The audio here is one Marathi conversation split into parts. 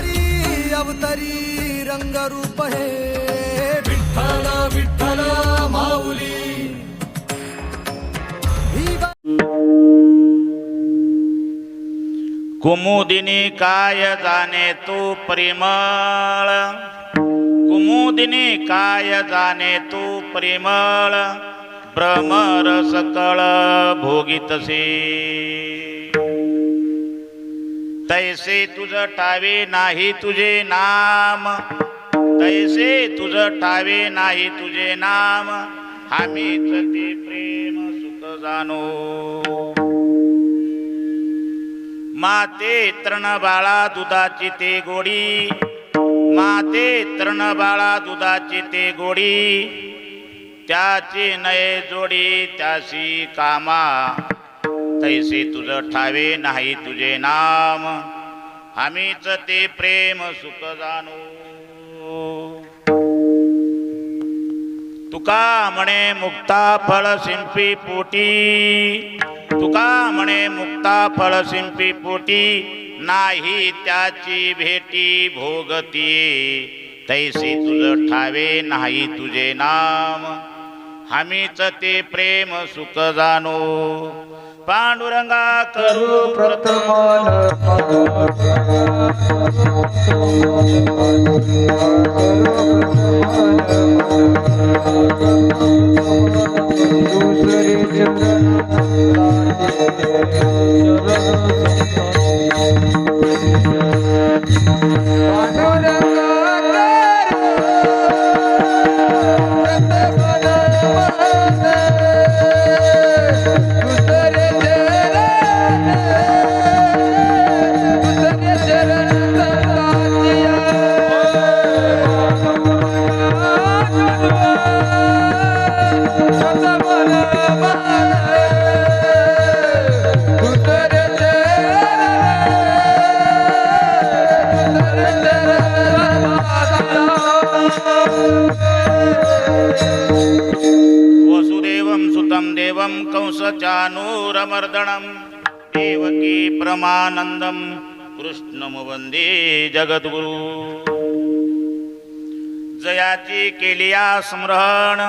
अवतारी अवतारी रंगरूप हे विठ्ठल विठ्ठल माऊली कुमुदिनी काय जाने तू परिमळ, कुमुदिनी काय जाने तू परिमळ, भ्रमर सकळ भोगितसे तैसे तुझ ठावे नाही तुझे नाम, तैसे तुझ ठावे नाही तुझे नाम, आम्हीच ते प्रेम सुख जाणो. माते तृण बाळा दुधाची ते गोडी, माते तृण बाळा दुधाची ते गोडी, त्याची नये जोडी त्याशी कामा, तैसे तुझ ठावे नाही तुझे नाम, आम्हीच ते प्रेम सुख जाणो. तुका म्हणे मुक्ता फळ शिंपी पोटी, तुका म्हणे मुक्ता फळ शिंपी पोटी, नाही त्याची भेटी भोगती, तैसे तुझ ठावे नाही तुझे नाम, आम्हीच ते प्रेम सुख जाणो. पांडुरंगा करू प्रथम देवं कंसचानूरमर्दनं देवकी परमानंदं कृष्णं वंदे जगद्गुरु. जयाची केलिया स्मरण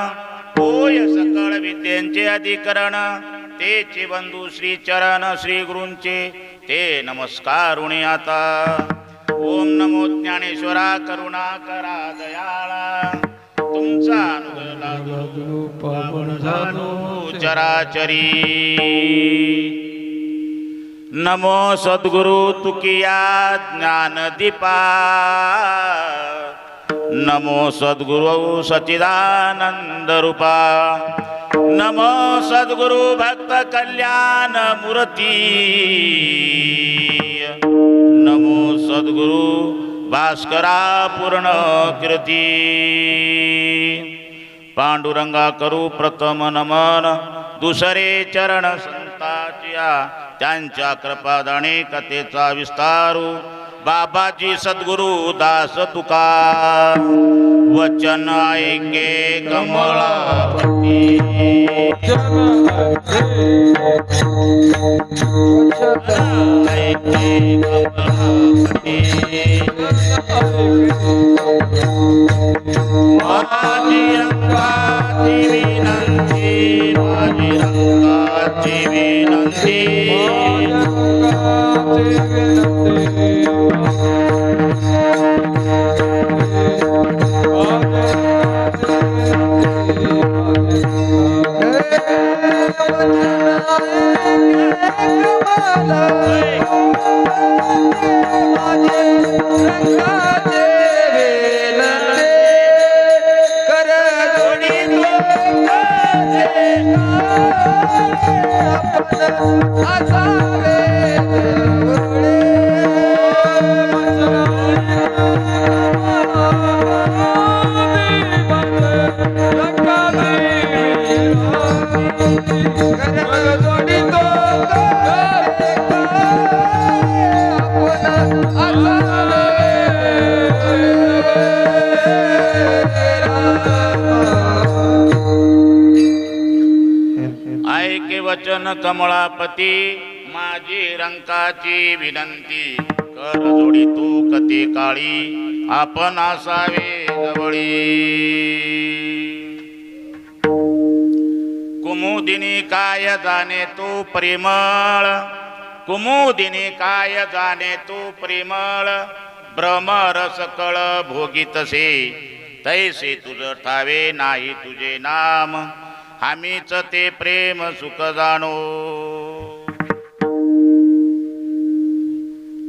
होय सकळ विद्यांचे अधिकरण, तेचे बंधू श्री चरण श्री गुरूंचे ते नमस्कारुणी आता. ओम नमो ज्ञानेश्वरा करुणाकरा दयाळा, तुमचा अनुग्रह पावन झालो चराचरी. नमो सद्गुरु तुकिया ज्ञानदीपा, नमो सद्गुरु सच्चिदानंद रूपा, नमो सद्गुरु भक्त कल्याण मूर्ती, नमो सद्गुरु भास्करा पूर्ण कीर्ती. पांडुरंगा करू प्रथम नमन, दुसरे चरण संतांच्या त्यांच्या कृपादाने कथेचा विस्तारू. बाबाजी सद्गुरु दास तुका वचन ऐके कमळावती, ऐके कमळावती. माझी रंगाची विनंती, माझी रंगाची विनंती, वचन कमळापती, माझी रंकाची विनंती कर जोडी तू कते काळी आपण असावे जवळी कुमुदिनी काय जाणे तू प्रेमळ कुमुदिनी काय जाणे तू प्रेमळ ब्रह्मरस कळ भोगीतसे तैसे तुझ ठावे नाही तुझे नाम आम्हीच ते प्रेम सुख जाणो.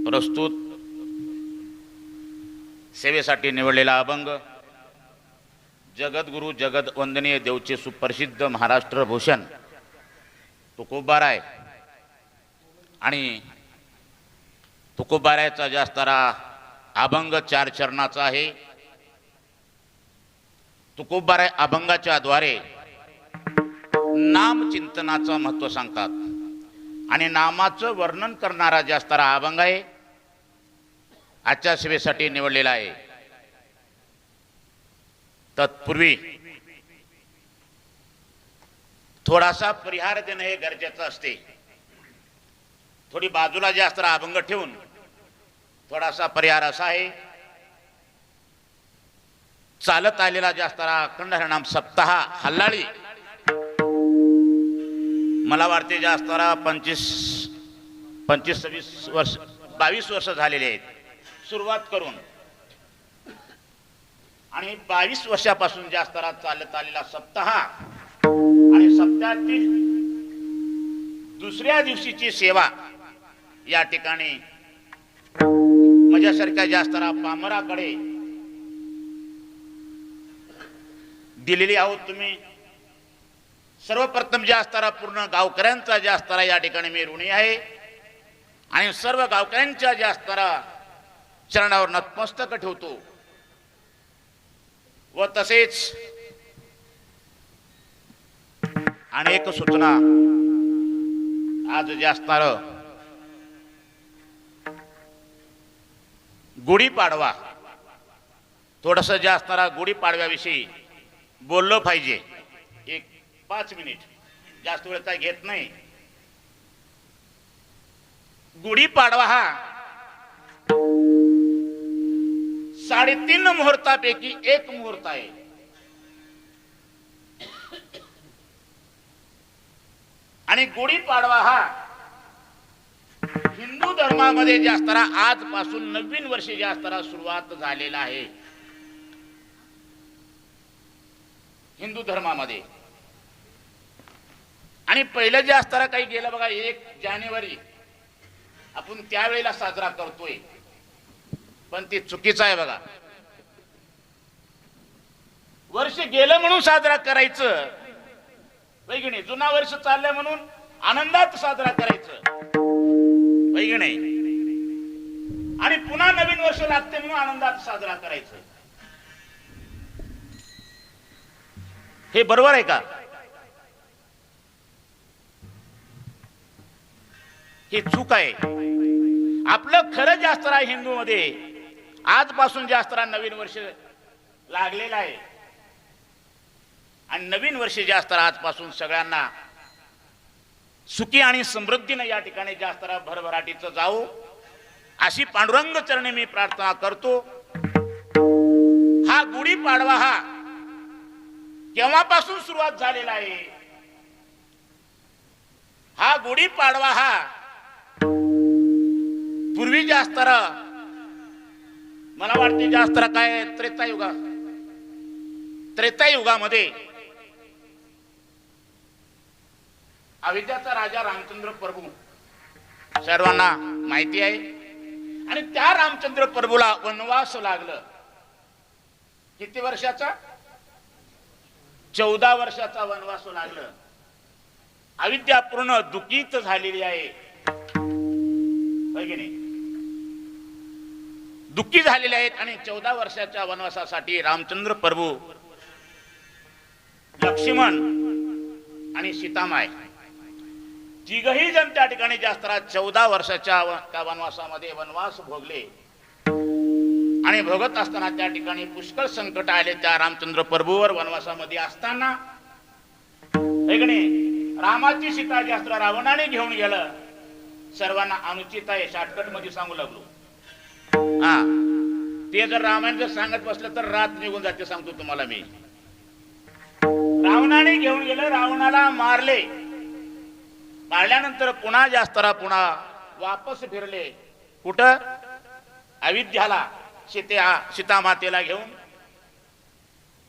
प्रस्तुत सेवेसाठी निवडलेला अभंग जगद्गुरु जगद वंदनीय देवचे सुप्रसिद्ध महाराष्ट्र भूषण तुकोबाराय आणि तुकोबारायचा जास्तारा अभंग 4 चरणाचा आहे. तुकोबाराय अभंगाच्या द्वारे नाम चिंतनाचं महत्त्व सांगतात आणि नामाचं वर्णन करणारा जास्तारा अभंग आहे. आजच्या सेवेसाठी निवडलेला आहे. तत्पूर्वी थोडासा परिहार देणं हे गरजेचं असते. थोडी बाजूला जास्तारा अभंग ठेवून थोडासा परिहार असा आहे. चालत आलेला जास्तारा अखंड हरिनाम सप्ताह हल्लाळी मला वाटते जास्तारा 25-26 वर्ष 22 वर्ष झालेले आहेत सुरुवात करून आणि 22 वर्षापासून जास्तारा चालत आलेला सप्ताह आणि सप्ताहातील दुसऱ्या दिवशीची सेवा या ठिकाणी माझ्यासारख्या जास्तारा पामराकडे दिलेली आहोत. तुम्ही सर्वप्रथम जास्तारा पूर्ण गावकऱ्यांचा जास्तारा या ठिकाणी मी ऋणी आहे आणि सर्व गावकऱ्यांच्या जास्तारा चरणावर नतमस्तक ठेवतो व तसेच अनेक सूचना आज जास्तार गुढीपाडवा थोडस जास्तारा गुढीपाडव्याविषयी बोललो पाहिजे. 5 मिनिट जास्त वेळ काय घेत नाही. गुढीपाडवा हा 3.5 मुहूर्तापैकी एक मुहूर्त आहे. आणि गुढीपाडवा हा हिंदू धर्मामध्ये जास्तारा आजपासून नवीन वर्षी जास्तारा सुरुवात झालेला आहे. हिंदू धर्मामध्ये आणि पहिलं जास्तारा काही गेलं बघा 1 जानेवारी आपण त्यावेळेला साजरा करतोय पण ते चुकीचं आहे बघा. वर्ष गेलं म्हणून साजरा करायचं वैगणे जुना वर्ष चाललंय म्हणून आनंदात साजरा करायचं वैगणे आणि पुन्हा नवीन वर्ष लागते म्हणून आनंदात साजरा करायचं. हे बरोबर आहे का? हे चूक आहे. आपलं खरं जास्तारा हिंदू मध्ये आजपासून जास्तारा नवीन वर्ष लागलेला आहे आणि नवीन वर्ष जास्तारा आजपासून सगळ्यांना सुखी आणि समृद्धीने या ठिकाणी जास्तारा भरभराटीचं जाऊ अशी पांडुरंग चरणी मी प्रार्थना करतो. हा गुढीपाडवा हा केव्हापासून सुरुवात झालेला आहे? हा गुढीपाडवा हा पूर्वी जास्तारा मला वाटते जास्तारा काय त्रेतायुगामध्ये अयोध्याचा राजा रामचंद्र प्रभू सर्वांना माहिती आहे आणि त्या रामचंद्र प्रभूला वनवास लागलं. किती वर्षाचा? 14 वर्षाचा वनवास लागलं. अविद्या पूर्ण दुःखित झालेली आहे दुःखी झालेले आहेत आणि 14 वर्षाच्या वनवासासाठी रामचंद्र प्रभू लक्ष्मण आणि सीतामाय तिघही जण त्या ठिकाणी जास्तारा 14 वर्षाच्या त्या वनवासामध्ये वनवास भोगले आणि भोगत असताना त्या ठिकाणी पुष्कळ संकट आले त्या रामचंद्र प्रभूवर. वनवासामध्ये असताना रामाची सीता जास्तारा रावणाने घेऊन गेलं. सर्वांना अनुचित आहे शॉर्टकट मध्ये सांगू लागलो. हा, ते जर रामायण सांगत बसलं तर रात निघून जाते, सांगतो तुम्हाला मी. रावणाने घेऊन गेलं, रावणाला मारले. मारल्यानंतर पुन्हा जास्तरा पुन्हा वापस फिरले कुठं? अयोध्याला, सीता मातेला घेऊन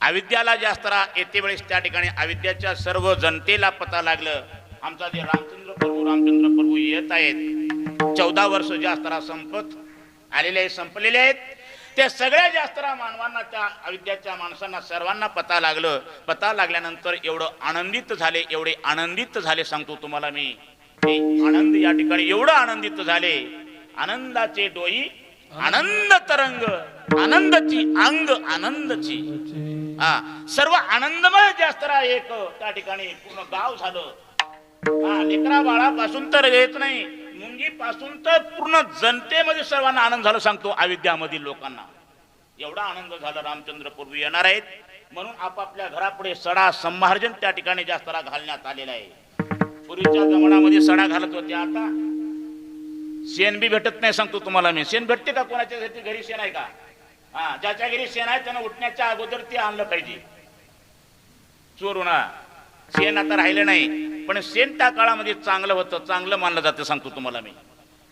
अयोध्याला जास्तरा येते वेळेस त्या ठिकाणी अयोध्याच्या सर्व जनतेला पता लागलं, आमचा जे रामचंद्र प्रभू येत आहेत. 14 वर्ष जास्तरा संपत आलेले आहेत, संपलेले आहेत. ते सगळ्या जास्तरा मानवांना, त्या अयोध्याच्या माणसांना सर्वांना पता लागलं. पता लागल्यानंतर एवढं आनंदित झाले, एवढे आनंदित झाले, सांगतो तुम्हाला मी. ते आनंद या ठिकाणी एवढं आनंदित झाले, आनंदाचे डोई आनंद तरंग, आनंदाची अंग आनंदची. हा, सर्व आनंदमय जास्तरा एक त्या ठिकाणी पूर्ण गाव झालं. हा, लेकरा बाळापासून तर येत नाही, मुंगी पासून तर पूर्ण जनतेमध्ये सर्वांना आनंद झाला, सांगतो अयोध्यामधील लोकांना. एवढा आनंद झाला. रामचंद्र प्रभू येणार आहेत म्हणून आपापल्या घरापुढे सडा संमार्जन त्या ठिकाणी जास्तरा घालण्यात आलेला आहे. पूर्वीच्या जमान्यामध्ये सडा घालत होते, आता शेण बी भेटत नाही, सांगतो तुम्हाला मी. शेण भेटते का? कोणाच्या घरी शेण आहे का? हा, ज्याच्या घरी शेण आहे त्यानं उठण्याच्या अगोदर ते आणलं पाहिजे चोरून. शेण आता राहिलं नाही, पण शेण त्या काळामध्ये चांगलं होतं, चांगलं मानलं जातं, सांगतो तुम्हाला मी.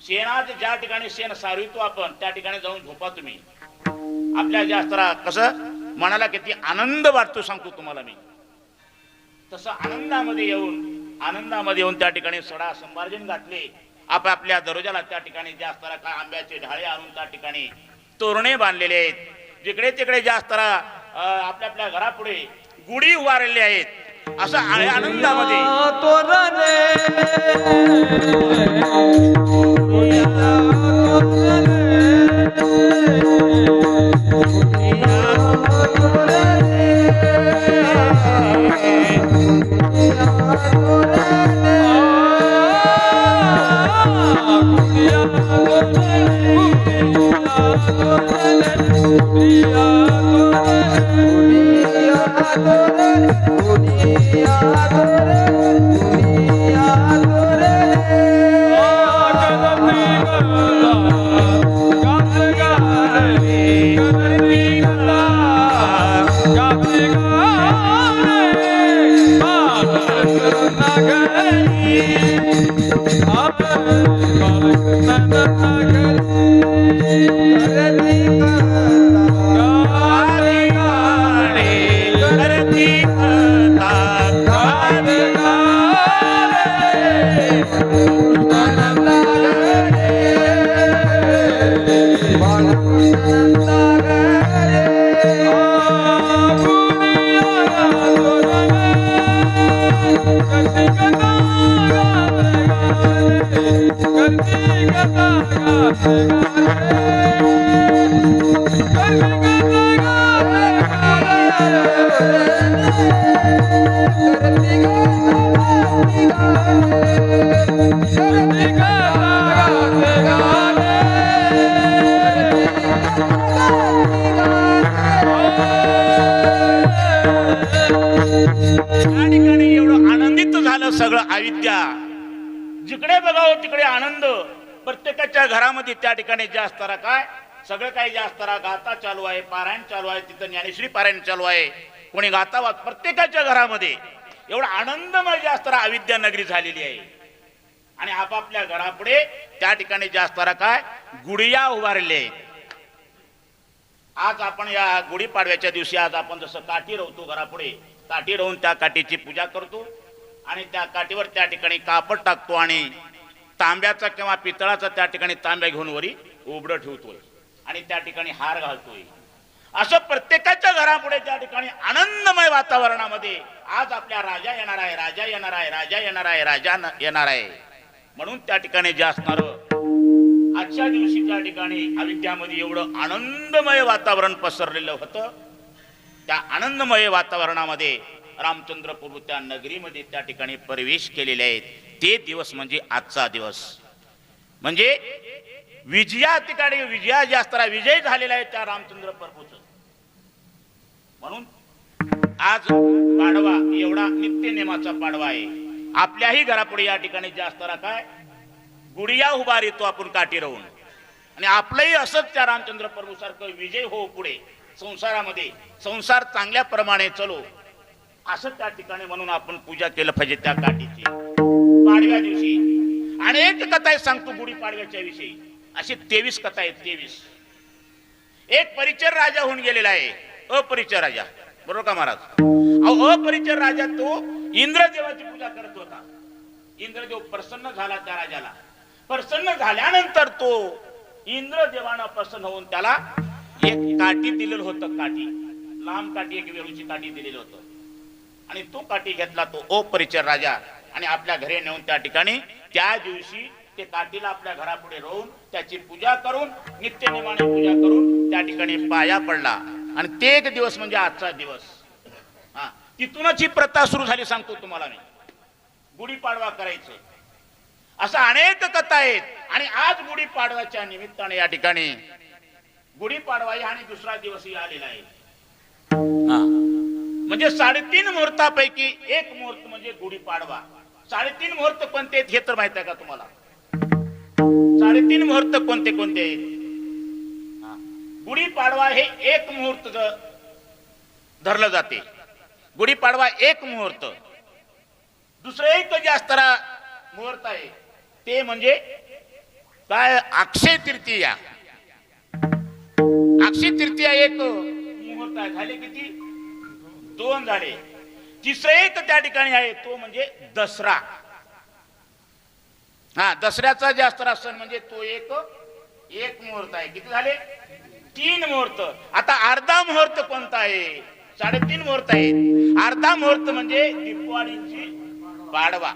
शेणात ज्या ठिकाणी शेण सारवितो आपण त्या ठिकाणी जाऊन झोपा तुम्ही. आपल्या जास्तरा कसं मनाला किती आनंद वाटतो, सांगतो तुम्हाला मी. तसं आनंदामध्ये येऊन त्या ठिकाणी सडा संभार्जन घातले. आपापल्या दरोजाला त्या ठिकाणी जास्तरा काय आंब्याचे ढाळे आणून त्या ठिकाणी तोरणे बांधलेले आहेत. जिकडे तिकडे जास्तरा आपल्या आपल्या घरापुढे गुढी उभारलेली आहेत. असं आनंदामध्ये सगळं अयोध्या. जिकडे बघावं तिकडे आनंद. प्रत्येकाच्या घरामध्ये त्या ठिकाणी जास्तरा काय सगळं काही जास्तरा गाता चालू आहे, पारायण चालू आहे, तिथं ज्ञानेश्वरी पारायण चालू आहे, कोणी गातावात. प्रत्येकाच्या घरामध्ये एवढा आनंदमय जास्तरा अयोध्या नगरी झालेली आहे. आणि आपापल्या घरापुढे त्या ठिकाणी जास्तरा काय गुढिया उभारले. आज आपण या गुढीपाडव्याच्या दिवशी आज आपण जसं काठी रोवतो घरापुढे, काठी रोवून त्या काठीची पूजा करतो आणि त्या काठीवर त्या ठिकाणी कापड टाकतो आणि तांब्याचा किंवा पितळाचा त्या ठिकाणी तांब्या घेऊन वरी उबडं ठेवतोय आणि त्या ठिकाणी हार घालतोय. असं प्रत्येकाच्या घरापुढे त्या ठिकाणी आनंदमय वातावरणामध्ये आज आपल्या राजा येणार आहे, राजा येणार आहे, राजा येणार आहे, राजा येणार आहे म्हणून त्या जे असणार आजच्या दिवशी त्या ठिकाणी अयोध्यामध्ये एवढं आनंदमय वातावरण पसरलेलं होतं. त्या आनंदमय वातावरणामध्ये रामचंद्र प्रभू त्या नगरीमध्ये त्या ठिकाणी प्रवेश केलेले आहेत. ते दिवस म्हणजे आजचा दिवस, म्हणजे विजया ठिकाणी विजया जास्तरा विजय झालेला आहे त्या रामचंद्र प्रभूचं. म्हणून आज पाडवा एवढा नित्य नेमाचा पाडवा आहे. आपल्याही घरापुढे या ठिकाणी जास्तरा काय गुढिया उभारितो आपण काठी राहून. आणि आपलंही असंच त्या रामचंद्र प्रभू सारखं विजय हो पुढे संसारामध्ये, संसार चांगल्या प्रमाणे चलो असं त्या ठिकाणी म्हणून आपण पूजा केलं पाहिजे त्या काठीची. पाडव्या दिवशी अनेक कथा आहेत सांगतो गुढीपाडव्याच्या विषयी. अशी 23 कथा आहेत. 23. एक परिचर राजा होऊन गेलेला आहे, अपरिचर राजा, बरोबर का महाराज? अपरिचर राजा तो इंद्रदेवाची पूजा करत होता. इंद्रदेव प्रसन्न झाला त्या राजाला. प्रसन्न झाल्यानंतर तो इंद्रदेवानं प्रसन्न होऊन त्याला एक काठी दिलेलं होतं. काठी, लांब काठी, एक वेळूची काठी दिलेलं होतं. आणि तो काठी घेतला तो अपरिचर राजा आणि आपल्या घरी नेऊन त्या ठिकाणी त्या दिवशी ते काठीला आपल्या घरापुढे राहून त्याची पूजा करून, नित्यनेमाने पूजा करून त्या ठिकाणी पाया पडला. आणि ते एक दिवस म्हणजे आजचा दिवस. तिथूनच ही प्रथा सुरू झाली सांगतो तुम्हाला मी, गुढीपाडवा करायचं. असं अनेक कथा आहेत. आणि आज गुढीपाडव्याच्या निमित्ताने या ठिकाणी गुढीपाडवा आणि दुसरा दिवसही आलेला आहे. म्हणजे 3.5 मुहूर्तापैकी एक मुहूर्त म्हणजे गुढीपाडवा. 3.5 मुहूर्त कोणते आहेत हे तर माहित आहे का तुम्हाला? 3.5 मुहूर्त कोणते कोणते आहेत? गुढीपाडवा हे एक मुहूर्त धरलं जाते. गुढीपाडवा एक मुहूर्त. दुसरं एक जास्त मुहूर्त आहे ते म्हणजे काय? अक्षय तृतीया. अक्षय तृतीया एक मुहूर्त आहे. झाले किती? 2 झाले. तिसरं एक त्या ठिकाणी आहे तो म्हणजे दसरा. दसऱ्याचा जास्त सण म्हणजे तो एक मुहूर्त आहे. किती झाले? 3 मुहूर्त. आता अर्धा मुहूर्त कोणता आहे? 3.5 मुहूर्त आहेत. अर्धा मुहूर्त म्हणजे दीपावलीची पाडवा.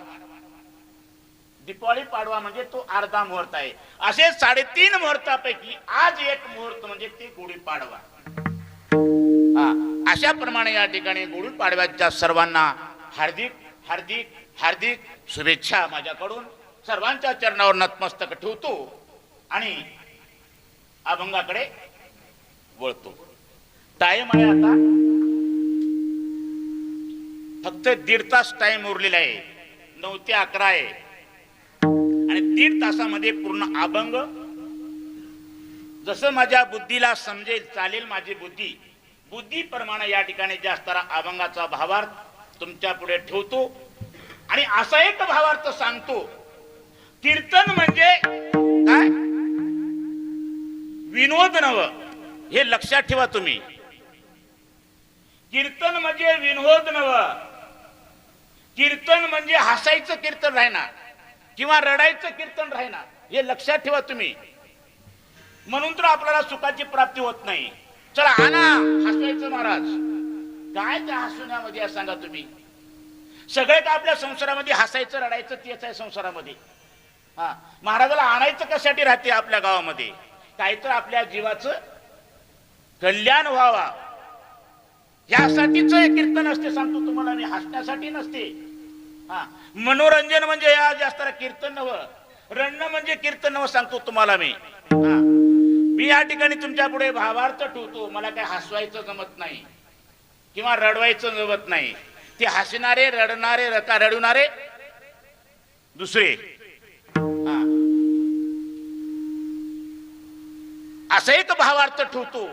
दीपावली पाडवा म्हणजे तो अर्धा मुहूर्त आहे. असे 3.5 मुहूर्तापैकी आज एक मुहूर्त म्हणजे ते गुढीपाडवा. अशा प्रमाणे या ठिकाणी गुढीपाडव्याच्या सर्वांना हार्दिक हार्दिक हार्दिक शुभेच्छा माझ्याकडून. सर्वांच्या चरणावर नतमस्तक ठेवतो आणि अभंगाकडे वळतो. टाइम आहे आता फक्त 1.5 तास टाइम उरलेला आहे. 9 ते 11 आहे आणि 1.5 तासामध्ये पूर्ण अभंग जसं माझ्या बुद्धीला समजेल चालेल. माझी बुद्धी प्रमाणे या ठिकाणी जास्त अभंगाचा भावार्थ तुमच्या पुढे ठेवतो आणि असा एक भावार्थ सांगतो. कीर्तन म्हणजे काय? विनोद नव, हे लक्षात ठेवा तुम्ही. कीर्तन म्हणजे विनोद नव. कीर्तन म्हणजे हसायचं कीर्तन राहणार किंवा रडायचं कीर्तन राहणार, हे लक्षात ठेवा तुम्ही. म्हणून तर आपल्याला सुखाची प्राप्ती होत नाही. चला आणा हसवायचं महाराज. काय त्या हसवण्यामध्ये सांगा तुम्ही? सगळे का आपल्या संसारामध्ये हसायचं रडायचं तेच आहे संसारामध्ये. महाराजाला आणायचं कशासाठी राहते आपल्या गावामध्ये? काहीतर आपल्या जीवाचं कल्याण व्हावा यासाठीच कीर्तन असते सांगतो तुम्हाला मी, हसण्यासाठी नसते. मनोरंजन म्हणजे या जास्त कीर्तन नव्ह, रडणं म्हणजे कीर्तन नव्ह सांगतो तुम्हाला मी. मी या ठिकाणी तुमच्या पुढे भावार्थ ठेवतो. मला काय हसवायचं जमत नाही किंवा रडवायचं जमत नाही. ते हसणारे रडणारे रडवणारे दुसरे. असं एक भावार्थ ठेवतो.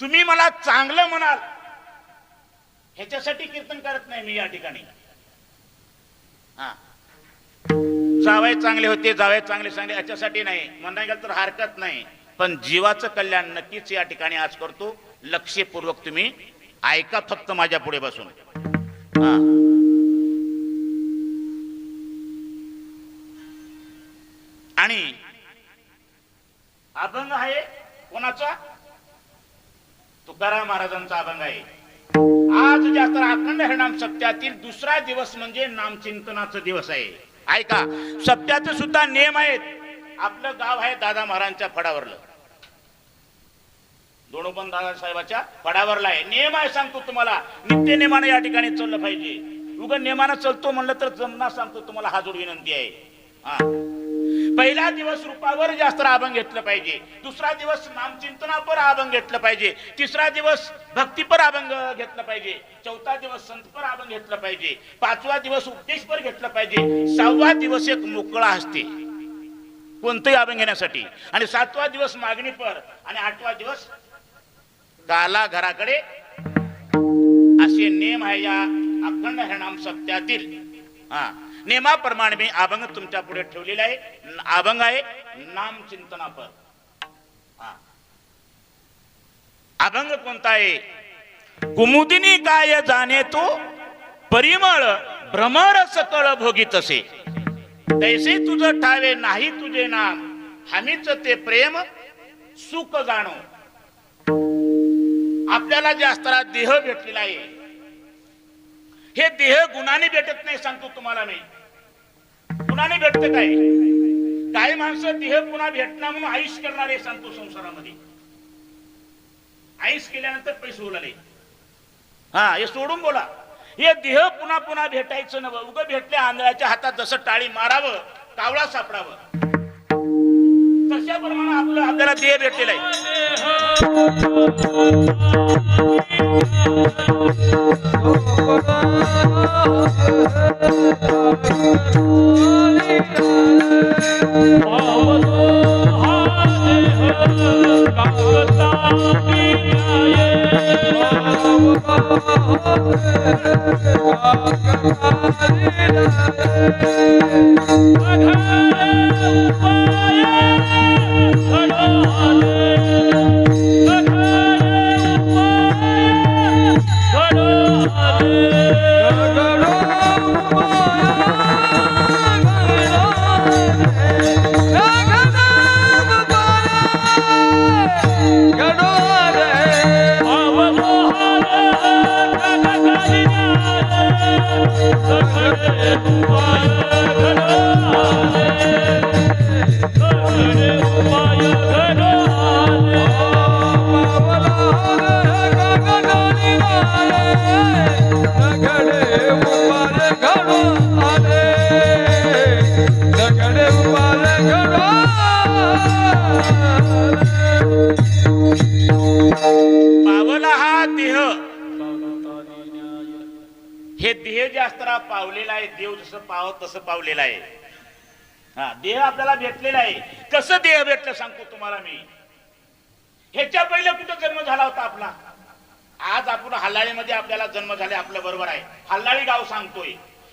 तुम्ही मला चांगलं म्हणाल ह्याच्यासाठी कीर्तन करत नाही मी या ठिकाणी. जावई चांगले होते, जावई चांगले सांगले याच्यासाठी नाही म्हणता गेलं तर हरकत नाही. पण जीवाचं कल्याण नक्कीच या ठिकाणी आज करतो. लक्षपूर्वक तुम्ही ऐका फक्त माझ्या पुढे बसून. आणि अभंग आहे कोणाचा? तुकाराम महाराजांचा अभंग आहे. आज जास्त अखंड हरिनाम सप्त्यातील दुसरा दिवस म्हणजे नामचिंतनाचा दिवस आहे. ऐका, सप्त्याचे सुद्धा नियम आहेत. आपलं गाव आहे दादा महाराजांच्या फडावरलं, दोनोपन दादा साहेबाच्या फडावरला आहे. नियम आहे सांगतो तुम्हाला. नित्य नेमाने या ठिकाणी चाललं पाहिजे. उगा नेमानं चलतो म्हणलं तर जमना सांगतो तुम्हाला. हा जोड विनंती आहे. पहिला दिवस रूपावर जास्त अभंग घेतलं पाहिजे. दुसरा दिवस नामचिंतनापर अभंग घेतलं पाहिजे. तिसरा दिवस भक्तीपर अभंग घेतलं पाहिजे. चौथा दिवस संतपर अभंग घेतलं पाहिजे. 5वा दिवस उपदेशपर घेतलं पाहिजे. 6वा दिवस एक मोकळा असते. कोणतंही अभंग घेण्यासाठी. आणि 7वा दिवस मागणी पर आणि 8वा दिवस काला घराकडे, असे नेम आहे या अखंड हरिनाम सत्यातील. नेमाप्रमाणे मी अभंग तुमच्या पुढे ठेवलेला आहे. अभंग आहे नाम चिंतनापर. अभंग कोणता आहे? कुमुदिनी काय जाणे तो परिमळ भ्रमर सकळ भोगीत असे, तैसे तुझ ठावे नाही तुझे नाम, हमीच ते प्रेम सुख जाणो. आपल्याला जे असताना देह भेटलेला आहे, हे देह गुणाने भेटत नाही. सांगतो तुम्हाला मी, गुणाने भेटते काय? काही माणसं देह पुन्हा भेटणार म्हणून आयुष करणारे सांगतो. संसारामध्ये आयुष केल्यानंतर पैसे उरले, हे सोडून बोला. हे देह पुन्हा पुन्हा भेटायचं नव. उग भेटले आंधळ्याच्या हातात जसं टाळी मारावं, कावळा सापडावं, तशा प्रमाणे आपल्याला देह भेटलेला आहे. हे देह जे असताना पावलेला आहे, देव जसं पावत तसं पावलेला आहे. देह आपल्याला भेटलेला आहे. कसं देह भेटलं सांगतो तुम्हाला मी. ह्याच्या पहिले कुठं जन्म झाला होता आपला? आज आपण हल्लाळीमध्ये आपल्याला जन्म झाले, आपल्या बरोबर आहे. हल्लाळी गाव सांगतोय,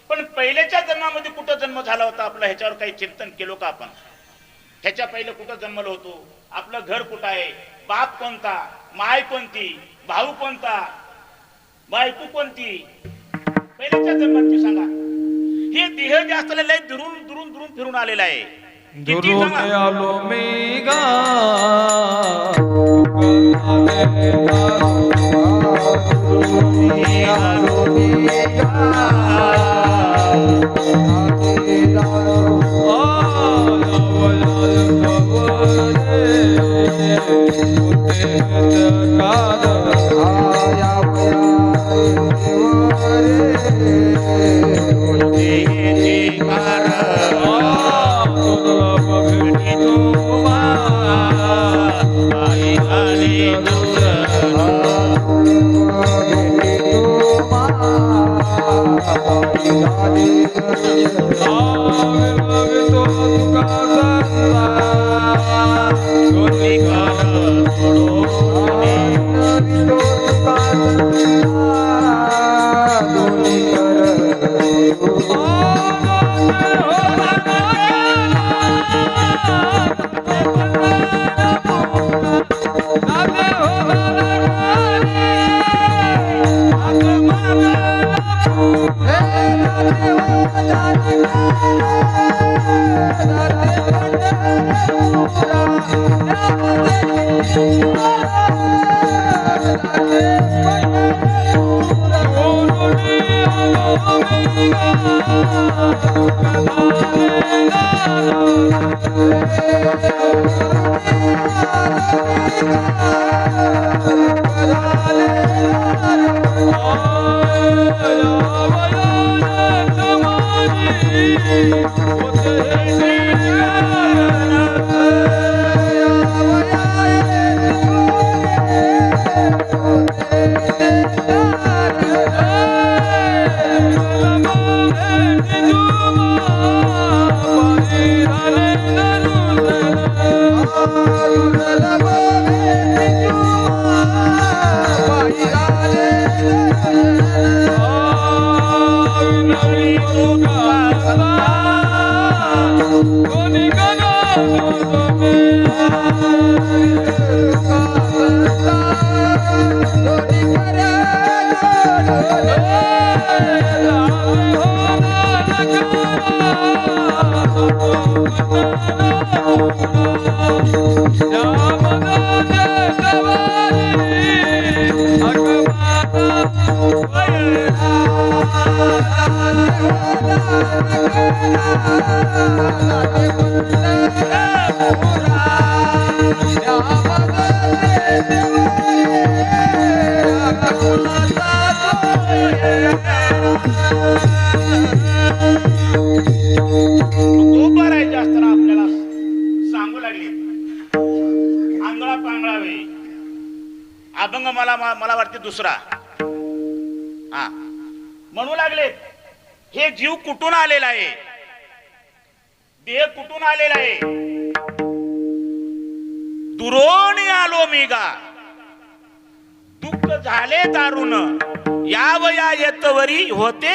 पण पहिल्याच्या जन्मामध्ये कुठं जन्म झाला होता आपला? ह्याच्यावर काही चिंतन केलो का आपण? ह्याच्या पहिले कुठं जन्मलो होतो? आपलं घर कुठं आहे? बाप कोणता? माय कोणती? भाऊ कोणता? बायको कोणती? पहिल्याच्या जन्माची सांगा. हे देह जे असलेलं लय दुरून दुरून दुरून फिरून आलेला आहे. किती आलो मी गा अभंग मला वाटते दुसरा. हा म्हणू लागले हे जीव कुठून आलेला आहे, देह कुठून आलेला आहे. दुरोणी आलो मी गा, दुःख झाले दारुण, यावया येतवरी होते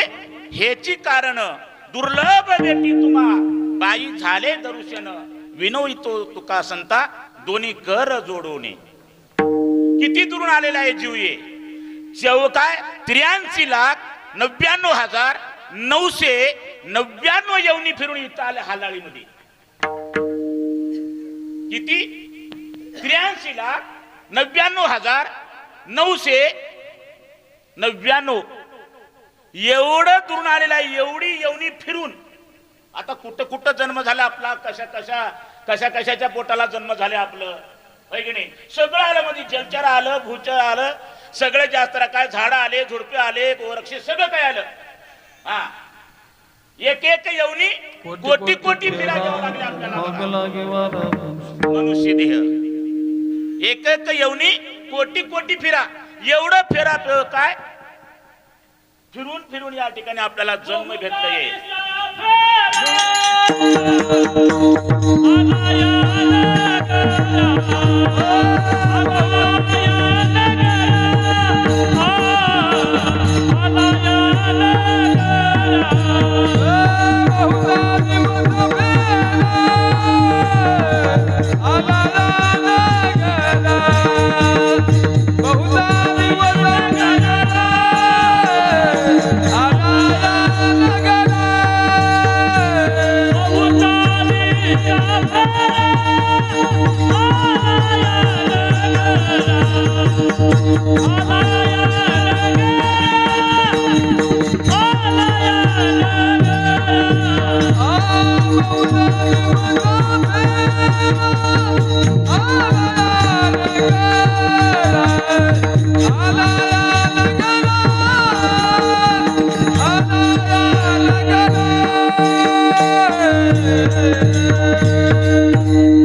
हेची कारण. दुर्लभ भेटी तुम्हा बाई झाले दरुशन, विनोवितो तुका संता दोन्ही कर जोडवणे. किती दुरून आलेला आहे जीव ये. काय 83,99,999 येवनी फिरून इथं आले हालाळीमध्ये. किती 83,99,999 एवढं दुरून आलेला आहे. एवढी येवनी फिरून आता कुठं कुठं जन्म झाला आपला, कशाच्या पोटाला जन्म झाले आपलं, की नाही. सगळं आलं म्हणजे जलचर आलं, भूचर आलं, सगळे जास्त काय झाडं आले, झुडपे आले, वृक्ष सगळं काय आलं. हा एक एक येवनी कोटी कोटी फिरा द्यावं लागले आपल्याला. मनुष्य देह एक एक येवनी कोटी कोटी फिरा, एवढं फिरा काय फिरून फिरून या ठिकाणी आपल्याला जन्म भेटतोय.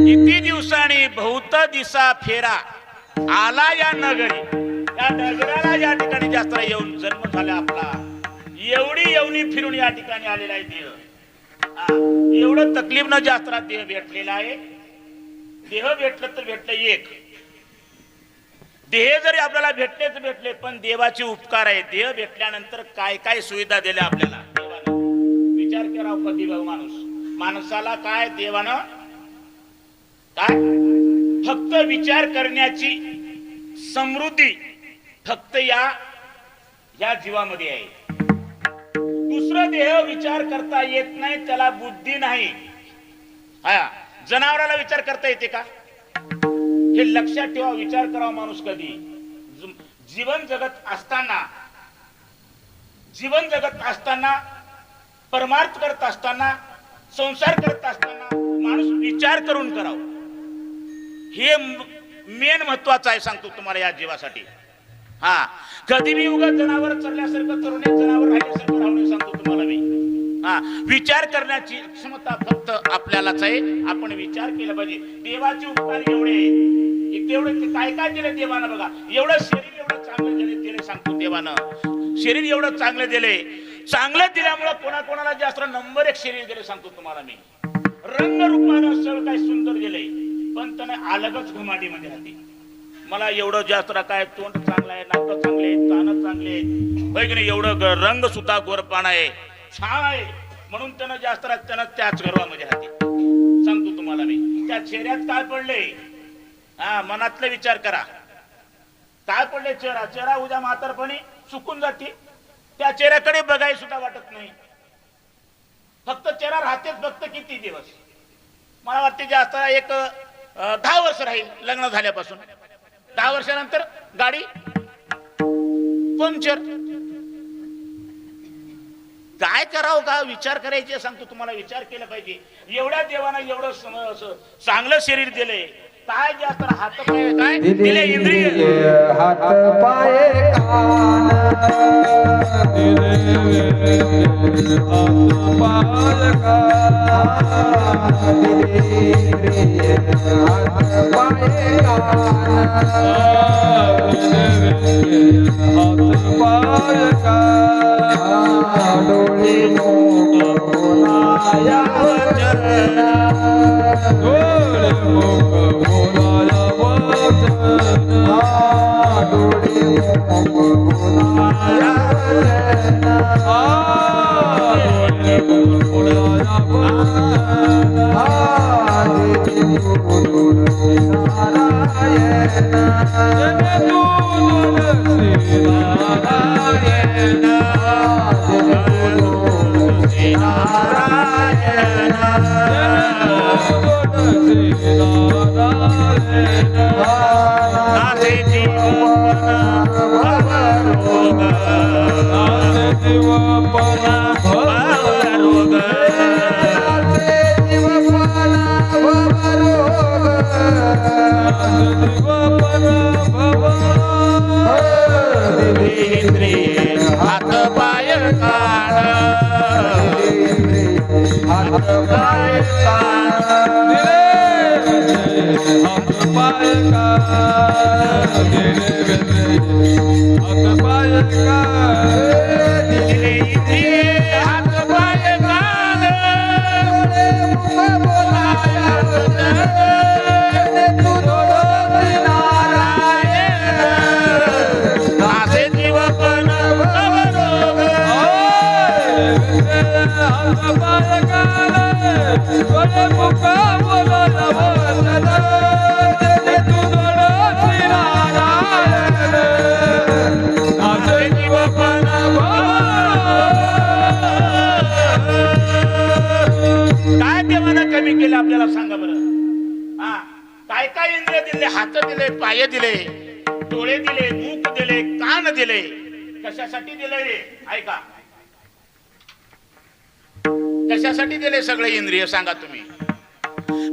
किती दिवसांनी बहुत दिसा फेरा आला या नगरी. या नगराला या ठिकाणी जास्त येऊन जन्म झाला आपला. एवढी येवनी फिरून या ठिकाणी आलेला आहे देह. एवढं तकलीफ न जास्त देह भेटलेला आहे. देह भेटलं तर भेटलं एक. देह जरी आपल्याला भेटले पण देवाचे उपकार आहे. देह भेटल्यानंतर काय काय सुविधा दिल्या आपल्याला देवानं. विचार करा कधी माणसाला काय देवानं काय फक्त विचार करण्याची समृद्धी फक्त या जीवामध्ये आहे. दुसरं देह विचार करता येत नाही, त्याला बुद्धी नाही. हा जनावराला विचार करता येते का हे लक्षात ठेवा. विचार करावा माणूस कधी. जीवन जगत असताना परमार्थ करत असताना संसार करत असताना माणूस विचार करून करावं. हे मेन महत्वाचं आहे सांगतो तुम्हाला या जीवासाठी. हा कधी मी उगाच जनावर चरल्यासारखं करून जनावर राहिल्यासारखं राहून सांगतो तुम्हाला मी. हा विचार करण्याची क्षमता फक्त आपल्यालाच आहे. आपण विचार केला पाहिजे. देवाचे उपकार एवढे काय काय दिले देवानं बघा. एवढं शरीर एवढं चांगलं दिले सांगतो देवानं. शरीर एवढं चांगलं दिले. चांगलं दिल्यामुळे कोणाकोणाला जास्त नंबर 1 शरीर दिले सांगतो तुम्हाला मी. रंग रूपानं सगळं काय सुंदर दिले. पण त्याने अलगच घुमाडीमध्ये राहते. मला एवढं जास्त काय तोंड चांगलं आहे, नाक चांगले आहेत, कान चांगले आहेत, होय की नाही, एवढं रंग सुद्धा गोरपाण आहे, छान आहे, म्हणून त्यानं जास्त त्यानं त्याच गर्वामध्ये राहते. सांगतो तुम्हाला मी, त्या चेहऱ्यात काय पडले, हा मनातले विचार करा. काय पडले चेहरा, चेहरा उद्या म्हातारपणी चुकून जाते. त्या चेहऱ्याकडे बघाय सुद्धा वाटत नाही. फक्त चेहरा राहतेच फक्त किती दिवस, मला वाटते जास्त एक 10 वर्ष राहील लग्न झाल्यापासून. 10 वर्षानंतर गाडी पंक्चर. काय करावं का विचार करायचे सांगतो तुम्हाला. विचार केला पाहिजे. एवढ्या देवानं एवढं चांगलं शरीर दिले, काय जास्त हात पाय काय दिले, इंद्रिय हात पाय कान आपल्याला सांगा बरं. हा काय काय इंद्रिय दिले, हात दिले, पाय दिले, डोळे दिले, मुख दिले, कान दिले, कशासाठी दिले रे? ऐका, कशासाठी दिले सगळे इंद्रिय सांगा तुम्ही.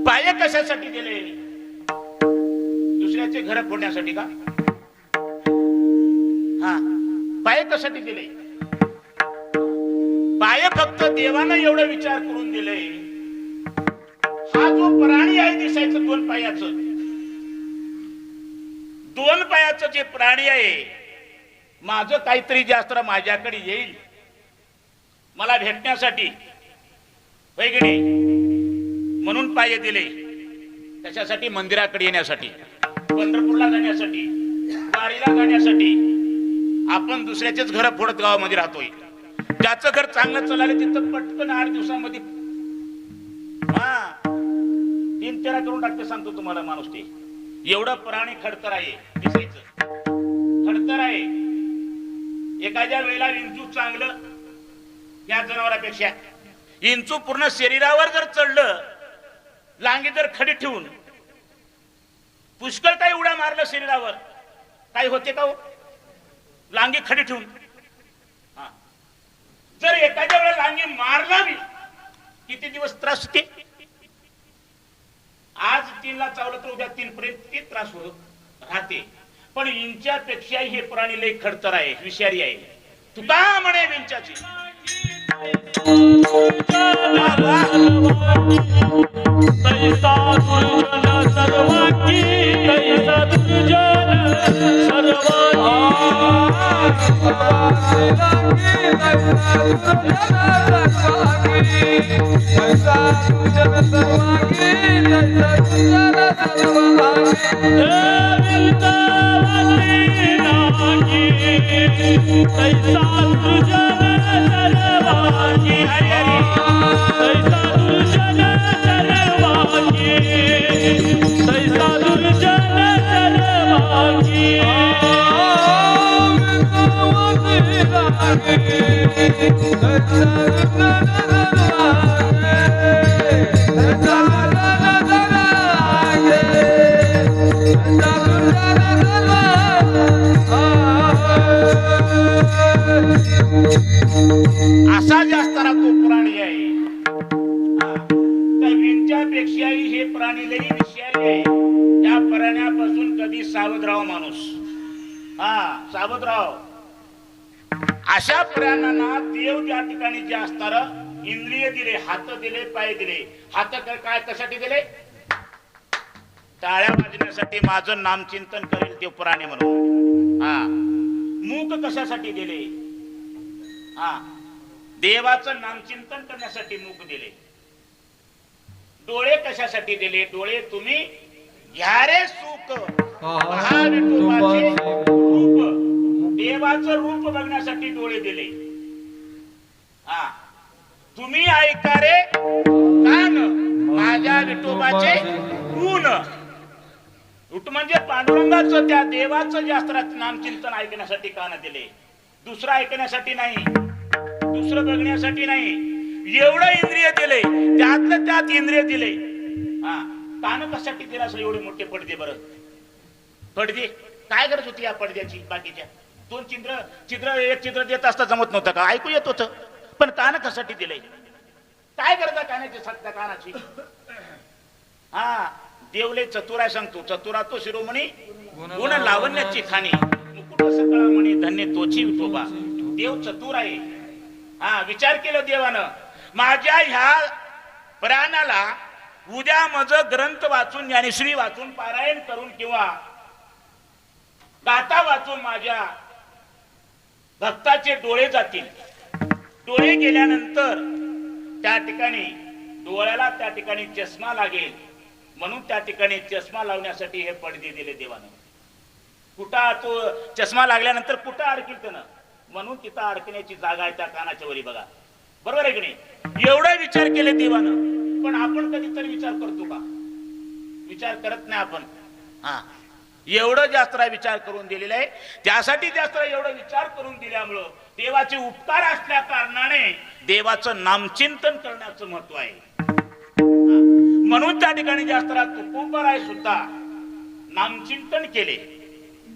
पाय कशासाठी दिले? दुसऱ्याचे घर फोडण्यासाठी का? हा पाय कशासाठी दिले? पाय फक्त देवानं एवढा विचार करून दिले, हा जो प्राणी आहे दिसायचं दोन पायाचं जे प्राणी आहे, माझं काहीतरी जास्त माझ्याकडे येईल मला भेटण्यासाठी, होय की नाही, म्हणून पाय दिले. त्याच्यासाठी मंदिराकडे येण्यासाठी, पंढरपूरला जाण्यासाठी, वारीला जाण्यासाठी. आपण दुसऱ्याचेच घर फोडत गावामध्ये राहतोय. ज्याचं घर चांगलं चाललं तिथं पटकन 8 दिवसामध्ये 3 तेरा करून टाकते. सांगतो तुम्हाला माणूस ते एवढं प्राणी खडतर आहे, दिसायचं खडतर आहे. एखाद्या वेळेला इंचू चांगलं या जनावरापेक्षा, इंचू पूर्ण शरीरावर जर चढलं, लांगी जर खडी ठेवून पुष्कळ काही उड्या मारलं शरीरावर, काय होते का हो? लांगी खडी ठेवून जर एखाद्या वेळेला लांगी मारला बी, किती दिवस त्रास होते? आज 3 ला चावलं तर उद्या 3 पर्यंत ते त्रास होत राहते. पण इंच्यापेक्षा हे प्राणी लय खडतर आहे, विषारी आहे. तुका म्हणे विंचाची सर्वांगी असा जे असताना तो प्राणी आहे तर विंच्यापेक्षाही हे प्राणी लई विषारी आहे. त्या प्राण्यापासून कधी सावध राहावं माणूस. सावध राहावं. अशा प्राण्यांना देव त्या ठिकाणी जे असणार इंद्रिय दिले, हात दिले, पाय दिले. हात काय कशासाठी दिले? टाळ्या वाजण्यासाठी, माझं नामचिंतन करेल ते प्राणी म्हणून. मूक कशासाठी दिले? देवाचं नामचिंतन करण्यासाठी मूक दिले. डोळे कशासाठी दिले? डोळे तुम्ही घ्या रे सुख, महाविठोबाचे रूप, देवाचं रूप बघण्यासाठी डोळे दिले. तुम्ही ऐका रे कान, माझ्या विठोबाचे गुण. उठ म्हणजे पांडुरंगाचं, त्या देवाचं जे असतात नामचिंतन ऐकण्यासाठी कान दिले. दुसरं ऐकण्यासाठी नाही, दुसरं बघण्यासाठी नाही. एवढं इंद्रिय दिले, त्यातलं त्यात इंद्रिय दिले. कान कशासाठी दिला असेल एवढे मोठे पडदे? बरं पडदे काय गरज होती या पडद्याची? बाकीच्या दोन एक चित्र देत असता जमत नव्हतं का? ऐकू येत होतं. पण कान कशासाठी दिले? काय गरज आहे कानाची, सत्ता कानाची? देवले चतुराय सांगतो, चतुरा तो शिरोमणी गुण लावण्याची खाणी, मुकुट सकळा म्हणी धन्य तोची विठोबा. देव चतुर आहे. विचार केलं देवानं, माझ्या ह्या प्राण्याला उद्या मज ग्रंथ वाचून, ज्ञानेश्वरी वाचून, पारायण करून किंवा गाथा वाचून माझ्या भक्ताचे डोळे जातील. डोळे गेल्यानंतर त्या ठिकाणी डोळ्याला त्या ठिकाणी चष्मा लागेल. म्हणून त्या ठिकाणी चष्मा लावण्यासाठी हे पडदे दिले देवानं. कुठं तो चष्मा लागल्यानंतर कुठं अडकील त्यानं? म्हणून तिथं अडकण्याची जागा आहे त्या कानाच्या वरी. बघा बरोबर आहे की नाही? एवढा विचार केले देवानं. पण आपण कधीतरी विचार करतो का? विचार करत नाही आपण. एवढं जास्त विचार करून दिलेलं आहे. त्यासाठी जास्त एवढं विचार करून दिल्यामुळं देवाचे उपकार असल्या कारणाने देवाचं नामचिंतन करण्याचं महत्व आहे. म्हणून त्या ठिकाणी जास्त तुकोबराय सुद्धा नामचिंतन केले.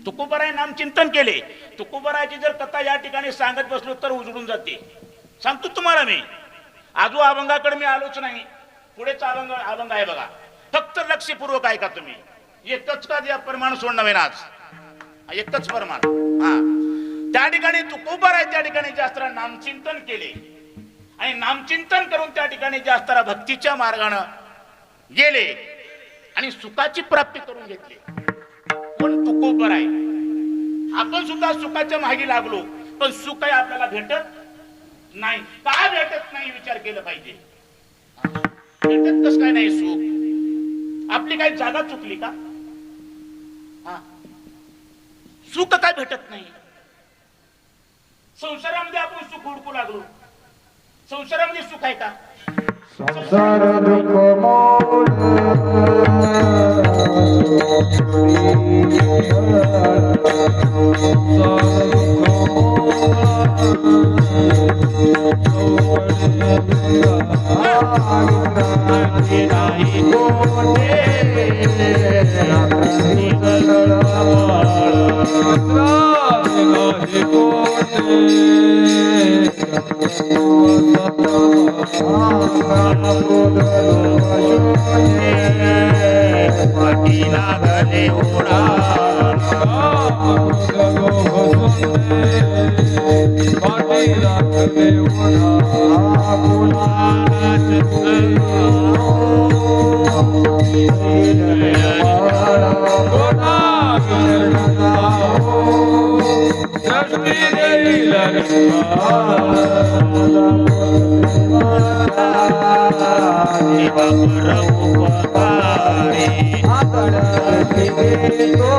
तुकोबराय नामचिंतन केले. तुकोबरायची जर कथा या ठिकाणी सांगत बसलो तर उजडून जाते. सांगतो तुम्हाला मी. आजू अभंगाकडे मी आलोच नाही. पुढेच अभंग आहे बघा. फक्त लक्षपूर्वक ऐका तुम्ही. एकच का या परमाणू सोडणं आहे आज. एकच परमाणू. त्या ठिकाणी तुकोबराय त्या ठिकाणी जास्त नामचिंतन केले. आणि नामचिंतन करून त्या ठिकाणी जास्त भक्तीच्या मार्गाने गेले आणि सुखाची प्राप्ती करून घेतली. पण तुकोबराय. आपण सुद्धा सुखाच्या मागे लागलो, पण सुख काही आपल्याला भेटत नाही. का भेटत नाही विचार केला पाहिजे. भेटत कस काय नाही सुख? आपली काही जागा चुकली का? सुख काय भेटत नाही. संसारामध्ये आपण सुख हुडकू लागलो. संसारामध्ये सुख आहे का? संसार दुःख मोड लागले ओढा Hare देवा परोपकारी आदळती देतो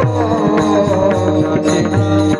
त्याचे नाम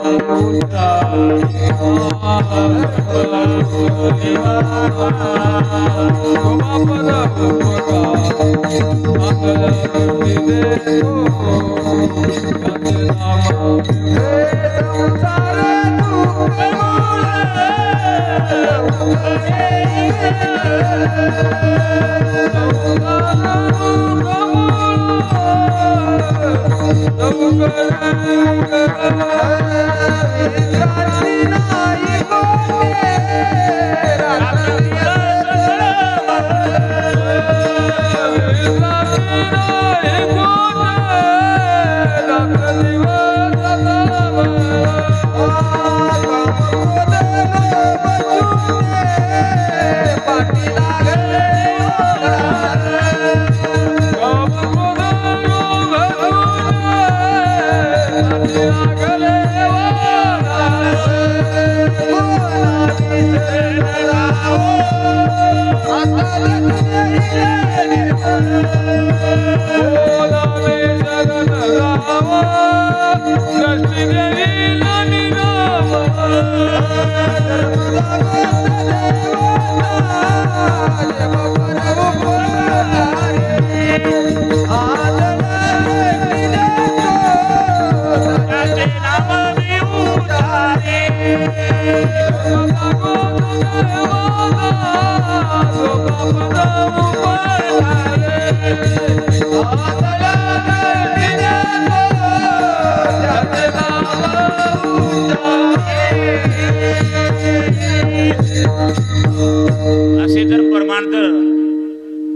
असे जर प्रमाण जर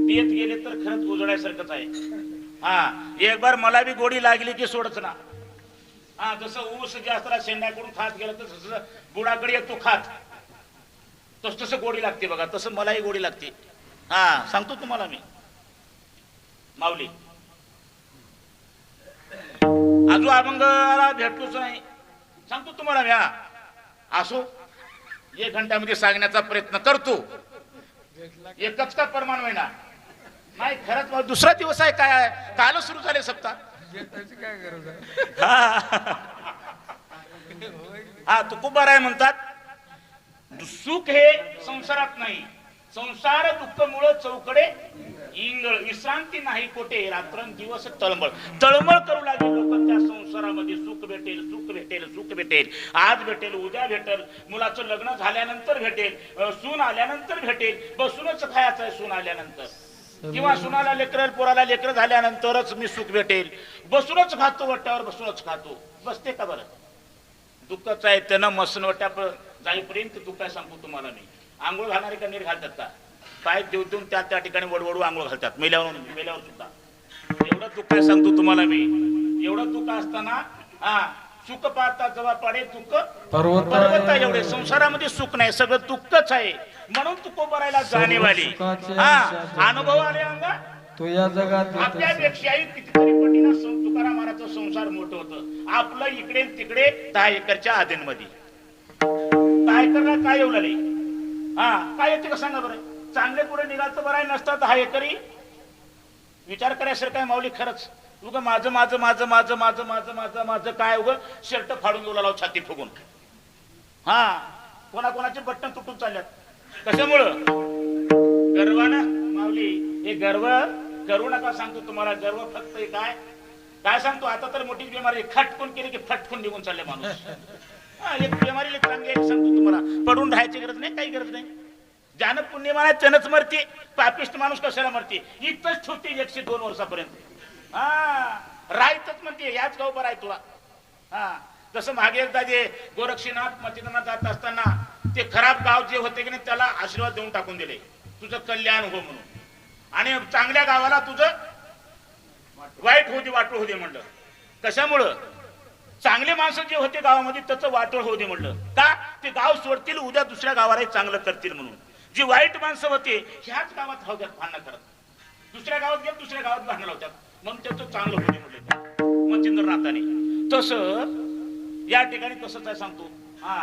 देत गेले तर खरंच उजळायसारखंच आहे. हा एक बार मला बी गोडी लागली की सोडच ना. हा जसं ऊस जास्त शेंड्याकडून खात गेलं तर जसं बुडाकडे येतो खात तस तसं गोडी लागते बघा. तसं मलाही गोडी लागते. हा सांगतो तुम्हाला मी माऊली आजू अभंगाला भेटलोच नाही. सांगतो तुम्हाला मी. हा असो 1 घंट्यामध्ये सांगण्याचा प्रयत्न करतो. एकच का प्रमाण होईना नाही खरंच. मग दुसरा दिवस आहे काय आहे काल सुरू झाले सप्ताह. हा तुकोबार आहे म्हणतात सुख हे संसारात नाही. संसार दुःख मुळे चौकडे इंगळ विश्रांती नाही कोठे रात्रंदिवस तळमळ तळमळ करू लागले लोक त्या संसारामध्ये. सुख भेटेल सुख भेटेल सुख भेटेल आज भेटेल उद्या भेटेल मुलाचं लग्न झाल्यानंतर भेटेल सून आल्यानंतर भेटेल बसूनच खायचं आहे सून आल्यानंतर किंवा सुनाला लेकर पोराला लेकर झाल्यानंतरच मी सुख भेटेल बसूनच खातो वट्यावर बसूनच खातो. बसते का बरं दुःखच आहे त्यानं मसनवट्या जाईपर्यंत दुःख आहे. सांगतो तुम्हाला मी आंघोळ घालणारे कणीर घालतात का पाय देऊ देऊन त्या ठिकाणी वडवडू आंघोळ घालतात मेल्यावर सुद्धा. एवढं दुःख आहे सांगतो तुम्हाला मी. एवढं दुःख असताना हा सुख पाहता जेव्हा पाडे दुःख पर्वत आहे. एवढे संसारामध्ये सुख नाही सगळं दुःखच आहे. म्हणून तुकोबारायला जाणीवाली हा अनुभव आले अंगा तो या जगात आपल्यापेक्षाही कितीतरी पटीनं तुकारामाराचं संसार मोठं होतं. आपलं इकडे तिकडे 10 एकरच्या आधींमध्ये 10 एकरला काय येऊ लागले. हा काय येते का सांगा बरं. चांगले पुढे निघालं बरं आहे नसतात 10 एकरी विचार करायसारखं काय माऊली खरंच. उगं माझं माझं माझं माझं माझं माझं माझं माझं काय उगं शर्ट फाडून गेला छाती फुगून. हा कोणाकोणाचे बटन तुटून चालल्यात कशामुळं गर्वानं माऊली. हे गर्व करू नका सांगतो तुम्हाला. गर्व फक्त काय काय सांगतो आता तर मोठी बिमारी खटकून केली की फटकून निघून चालले माणूस. एक बिमारी चांगली सांगतो तुम्हाला पडून राहायची गरज नाही काही गरज नाही. ज्यानं पुण्य माना त्यानंच मरते. पापिष्ट माणूस कशाला मरते इथंच ठेवते 102 वर्षापर्यंत. हा राहतच म्हणते याच गाव बरं आहे तुला. हा जसं मागे एकदा जे गोरक्षनाथ मचिंद्रनाथ जात असताना ते खराब गाव जे होते की नाही त्याला आशीर्वाद देऊन टाकून दिले तुझं कल्याण हो म्हणून. आणि चांगल्या गावाला तुझं वाईट होऊ दे वाटोळ होऊ दे म्हणलं. कशामुळं चांगले माणसं जे होते गावामध्ये त्याचं वाटोळ होऊ दे म्हणलं. का ते गाव सोडतील उद्या दुसऱ्या गावालाही चांगलं करतील म्हणून. जी वाईट माणसं होते ह्याच गावात राहत्यात भांडणं करत. दुसऱ्या गावात गेलं दुसऱ्या गावात भांडणं लावतात म्हणून त्याचं चांगलं होऊ दे म्हणलं मच्छिंद्रनाथाने. तसं या ठिकाणी तसंच आहे सांगतो. हा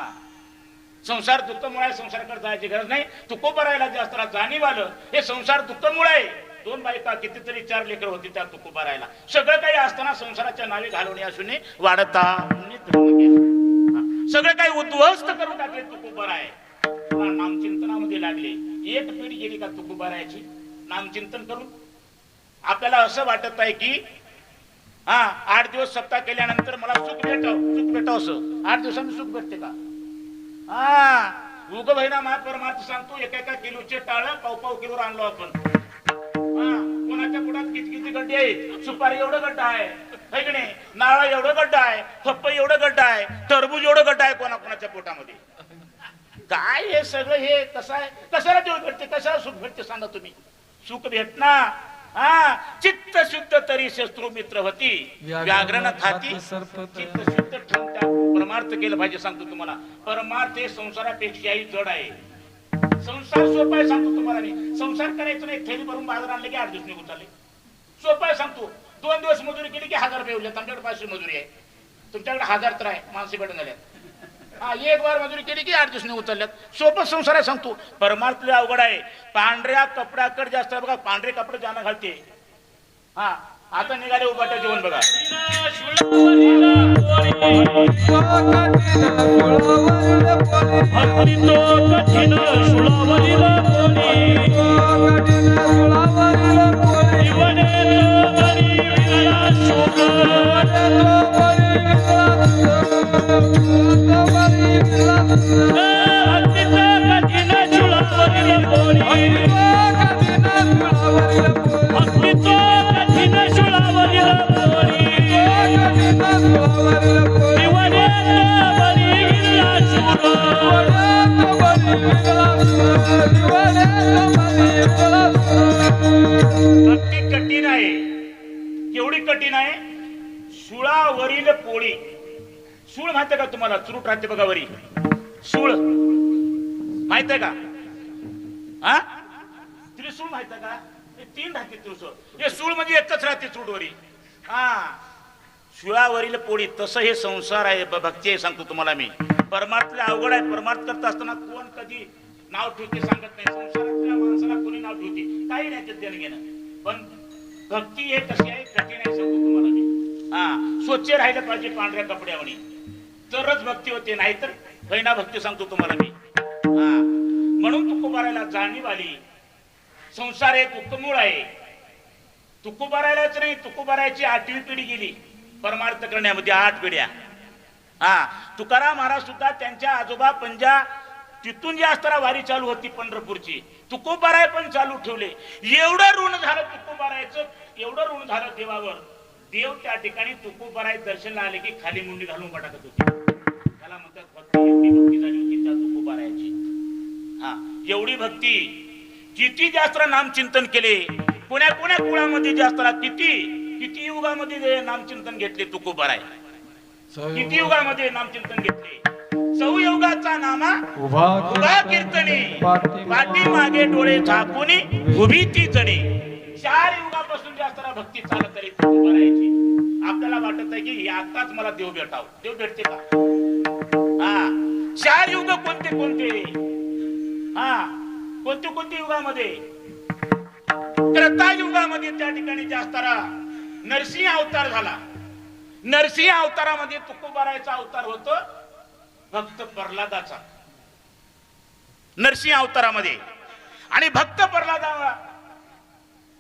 संसार दुःखमुळे आहे, संसाराकडे जायची गरज नाही. तुकोबारायला जास्त जाणीव आलं हे संसार दुःखमुळे आहे. 2 बायका कितीतरी 4 लेकर होती त्या तुकोबारायला. सगळं काही असताना संसाराच्या नावे घालवणे असून वाढता सगळं काही उद्ध्वस्त करून टाकले तुकोबाराय. नामचिंतनामध्ये लागले. एक पिढी गेली का तुकोबारायची नामचिंतन करून. आपल्याला असं वाटत आहे की 8 दिवस सप्ताह केल्यानंतर मला सुख भेटाव असं. 8 दिवसांनी सुख भेटते का? उग बहिणा मा परमार्थ सांगतो. एका किलोचे टाळ पाव किलोवर आणलो आपण. कोणाच्या पोटात किती गड्डे आहेत? सुपारी एवढं गड्डा आहे, है की नाही? नारळ एवढं गड्डा आहे, पपई एवढं गड्डा आहे, टरबूज एवढं गड्डा आहे कोणाच्या पोटामध्ये. काय हे सगळं हे कसं आहे? कशाला देव भेटते? कशाला सुख भेटते सांगा तुम्ही? सुख भेटना चित्त शुद्ध तरी शत्रू मित्र होती व्याघ्रन खाती चित्त शुद्ध ठेवून त्या परमार्थ केलं पाहिजे. सांगतो तुम्हाला परमार्थ हे संसारापेक्षाही जड आहे. संसार सोपा आहे सांगतो तुम्हाला मी. संसार करायचं नाही. थैली भरून बाजार आणले की 8 दिवस निघून चालले. सोपा आहे सांगतो. 2 दिवस मजुरी केली की 1000 रुपये उरले. आमच्याकडे 500 मजुरी आहे, तुमच्याकडे 1000 तर आहे. माणसे भेटून झाल्यात. 1 वार मजुरी केली की 8 दिवस निघून चालल्यात. सोपं संसार आहे सांगतो. परमार्थ अवघड आहे. पांढऱ्या कपड्याकडे जास्त बघा. पांढरे कपडे ज्यांना घालते आता निघाले उभाट्या जेवण बघा. भक्ती कठीण आहे. केवढी कठीण आहे? सुळावरील पोळी. सूळ माहिती का तुम्हाला? चुरूट राहते बघा वरी. सूळ माहित आहे का? त्रिसूळ माहित आहे का? 3 राहते त्रिसूळ. हे सूळ म्हणजे एकच राहते चुरूटवरी. सुळावरील पोळी. तसं हे संसार आहे, भक्ती आहे सांगतो तुम्हाला मी. परमार्थ अवघड आहे. परमार्थ करत असताना कोण कधी नाव ठेवते सांगत नाही. संसारातल्या माणसाला कोणी नाव ठेवते काही नाही ते देणं घेणं. पण भक्ती हे कशी आहे? कठीण आहे सांगतो तुम्हाला मी. स्वच्छ राहिलं पाहिजे पांढऱ्या कपड्यावणी तरच भक्ती होते, नाही तर हैना भक्ती सांगतो तुम्हाला मी. म्हणून तुकोबारायला जाणीव आली. संसार हे दुःखमूळ आहे. तुकोबारायलाच नाही, तुकोबारायची 8वी पिढी गेली परमार्थ करण्यामध्ये. 8 पिढ्या. तुकाराम महाराज सुद्धा त्यांच्या आजोबा पंजा तिथून जी असताना वारी चालू होती पंढरपूरची. तुकोबाराय पण चालू ठेवले. एवढं ऋण झालं तुकोबारायचं, एवढं ऋण झालं देवावर. देव त्या ठिकाणी तुकोबाराय दर्शनला आले की खाली मुंडी घालून टाकत होते. त्याला म्हणतात भक्ती. एवढी भक्ती झाली होती त्या तुकोबारायची. एवढी भक्ती. किती जास्त नामचिंतन केले. कोण्या कुळामध्ये जास्त किती युगामध्ये नामचिंतन घेतले तुकोबाराय. किती युगामध्ये नामचिंतन घेतले. सौयुगाचा नामा उभा कीर्तनी पाठी मागे डोळे झाकूनी उभी ती जणी. 4 युगापासून जास्त भक्ती चालत तरी तुकोबारायची. आपल्याला वाटत आहे की आताच मला देव भेटाव. देव भेटते का? 4 युग कोणते कोणते युगामध्ये? त्रेतायुगामध्ये त्या ठिकाणी जास्त नरसिंह अवतार झाला. नरसिंह अवतारामध्ये तुकोबारायचा अवतार होतो भक्त प्रल्हादाचा. नरसिंह अवतारामध्ये. आणि भक्त प्रल्हादा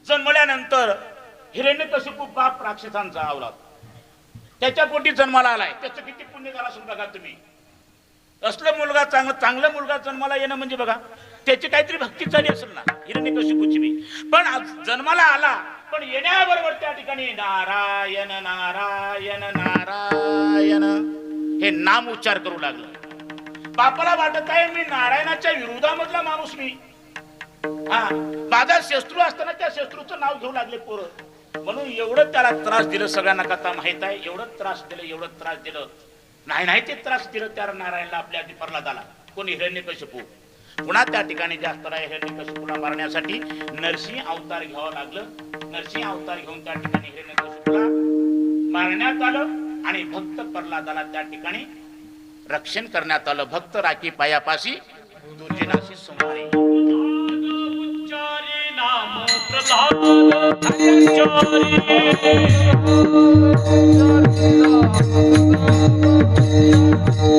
जन्मल्यानंतर हिरण्यकशिपू बाप राक्षसांचा आवलाद त्याच्या पोटी जन्माला आलाय. त्याचं किती पुण्य झालं असेल बघा तुम्ही. असलं मुलगा चांगला मुलगा जन्माला येणं म्हणजे बघा त्याची काहीतरी भक्ती झाली असेल ना हिरण्यकशिपूची बी. पण जन्माला आला पण येण्याबरोबर त्या ठिकाणी नारायण नारायण नारायण हे नाम उच्चार करू लागलं. बापाला वाटत आहे मी नारायणाच्या विरोधामधला माणूस मी. माझा शत्रू असताना त्या शत्रूचं नाव घेऊ लागले पोरं. म्हणून एवढं त्याला त्रास दिलं. सगळ्यांना कथा माहित आहे. एवढं त्रास दिलं. नाही ते त्रास दिलं त्या नारायणला आपल्या आधी प्रल्हादाला. कोणी हिरण्यकशिपू. पुन्हा त्या ठिकाणी जास्त हिरण्यकशिपूला मारण्यासाठी नरसिंह अवतार घ्यावं लागलं. नरसिंह अवतार घेऊन त्या ठिकाणी हिरण्यकशिपूला मारण्यात आलं. आणि भक्त प्रल्हादाला त्या ठिकाणी रक्षण करण्यात आलं. भक्त राखी पायापाशी दुर्जनाशी सुमारी. उच्चारी नाम प्रल्हाद उच्चारी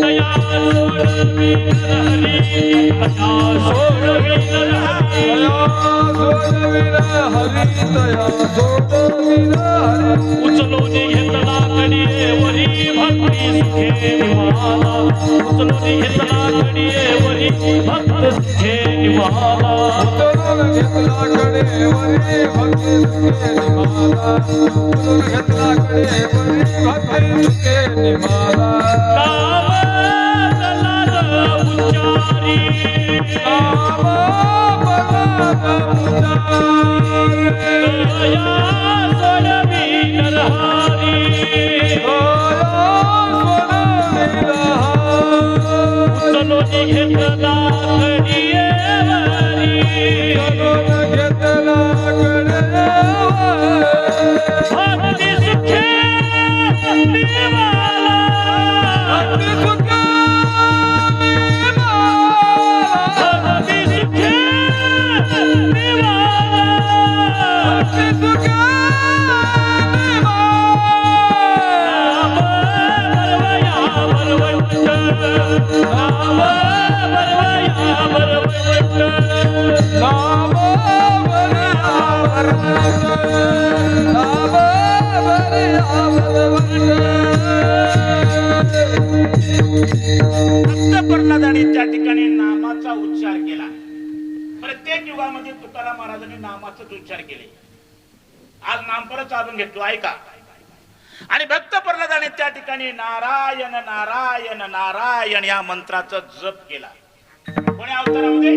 दया सोडवीर हरी दया सोडवीर हरी उचलून घेतला कडिये वरी भक्ती सुखे निवाला उचलून घेतला कडिये वरी भक्त सुखे निवाला नाम प्रल्हाद उच्चारी दया सोडवीर हरी उचलून घेतला कडिये भक्ती सुखे निवाला भक्ती सुखे निवाला भक्त प्रल्हादाने त्या ठिकाणी नामाचा उच्चार केला. प्रत्येक युगामध्ये तुकाराम महाराजांनी नामाचाच उच्चार केले. आज नाम परत आपण घेतो ऐका. आणि भक्त प्रल्हादाने त्या ठिकाणी नारायण नारायण नारायण या मंत्राचा जप केला. कोण्या अवतारामध्ये?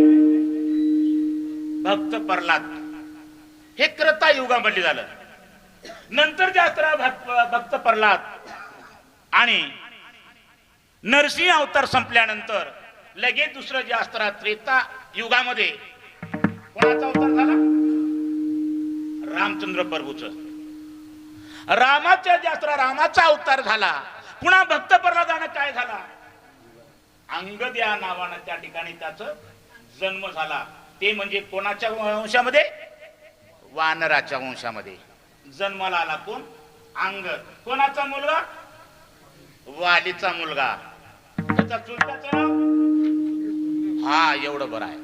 भक्त प्रल्हाद. हे त्रेता युगामध्ये झालं. नंतर जात्रा भक्त प्रल्हाद आणि नरसिंह अवतार संपल्यानंतर लगेच दुसरं जे असतं त्रेता युगामध्ये कोणाचा अवतार झाला? रामचंद्र प्रभूच. रामाचा अवतार झाला. पुन्हा भक्त प्रल्हादानं काय झाला? अंगद या नावानं त्या ठिकाणी त्याचा जन्म झाला. ते म्हणजे कोणाच्या वंशामध्ये? वानराच्या वंशामध्ये जन्माला आला. कोण? अंगद. कोणाचा मुलगा? वालीचा मुलगा. त्याचा चुलत्याचं नाव? हा एवढं बरं आहे.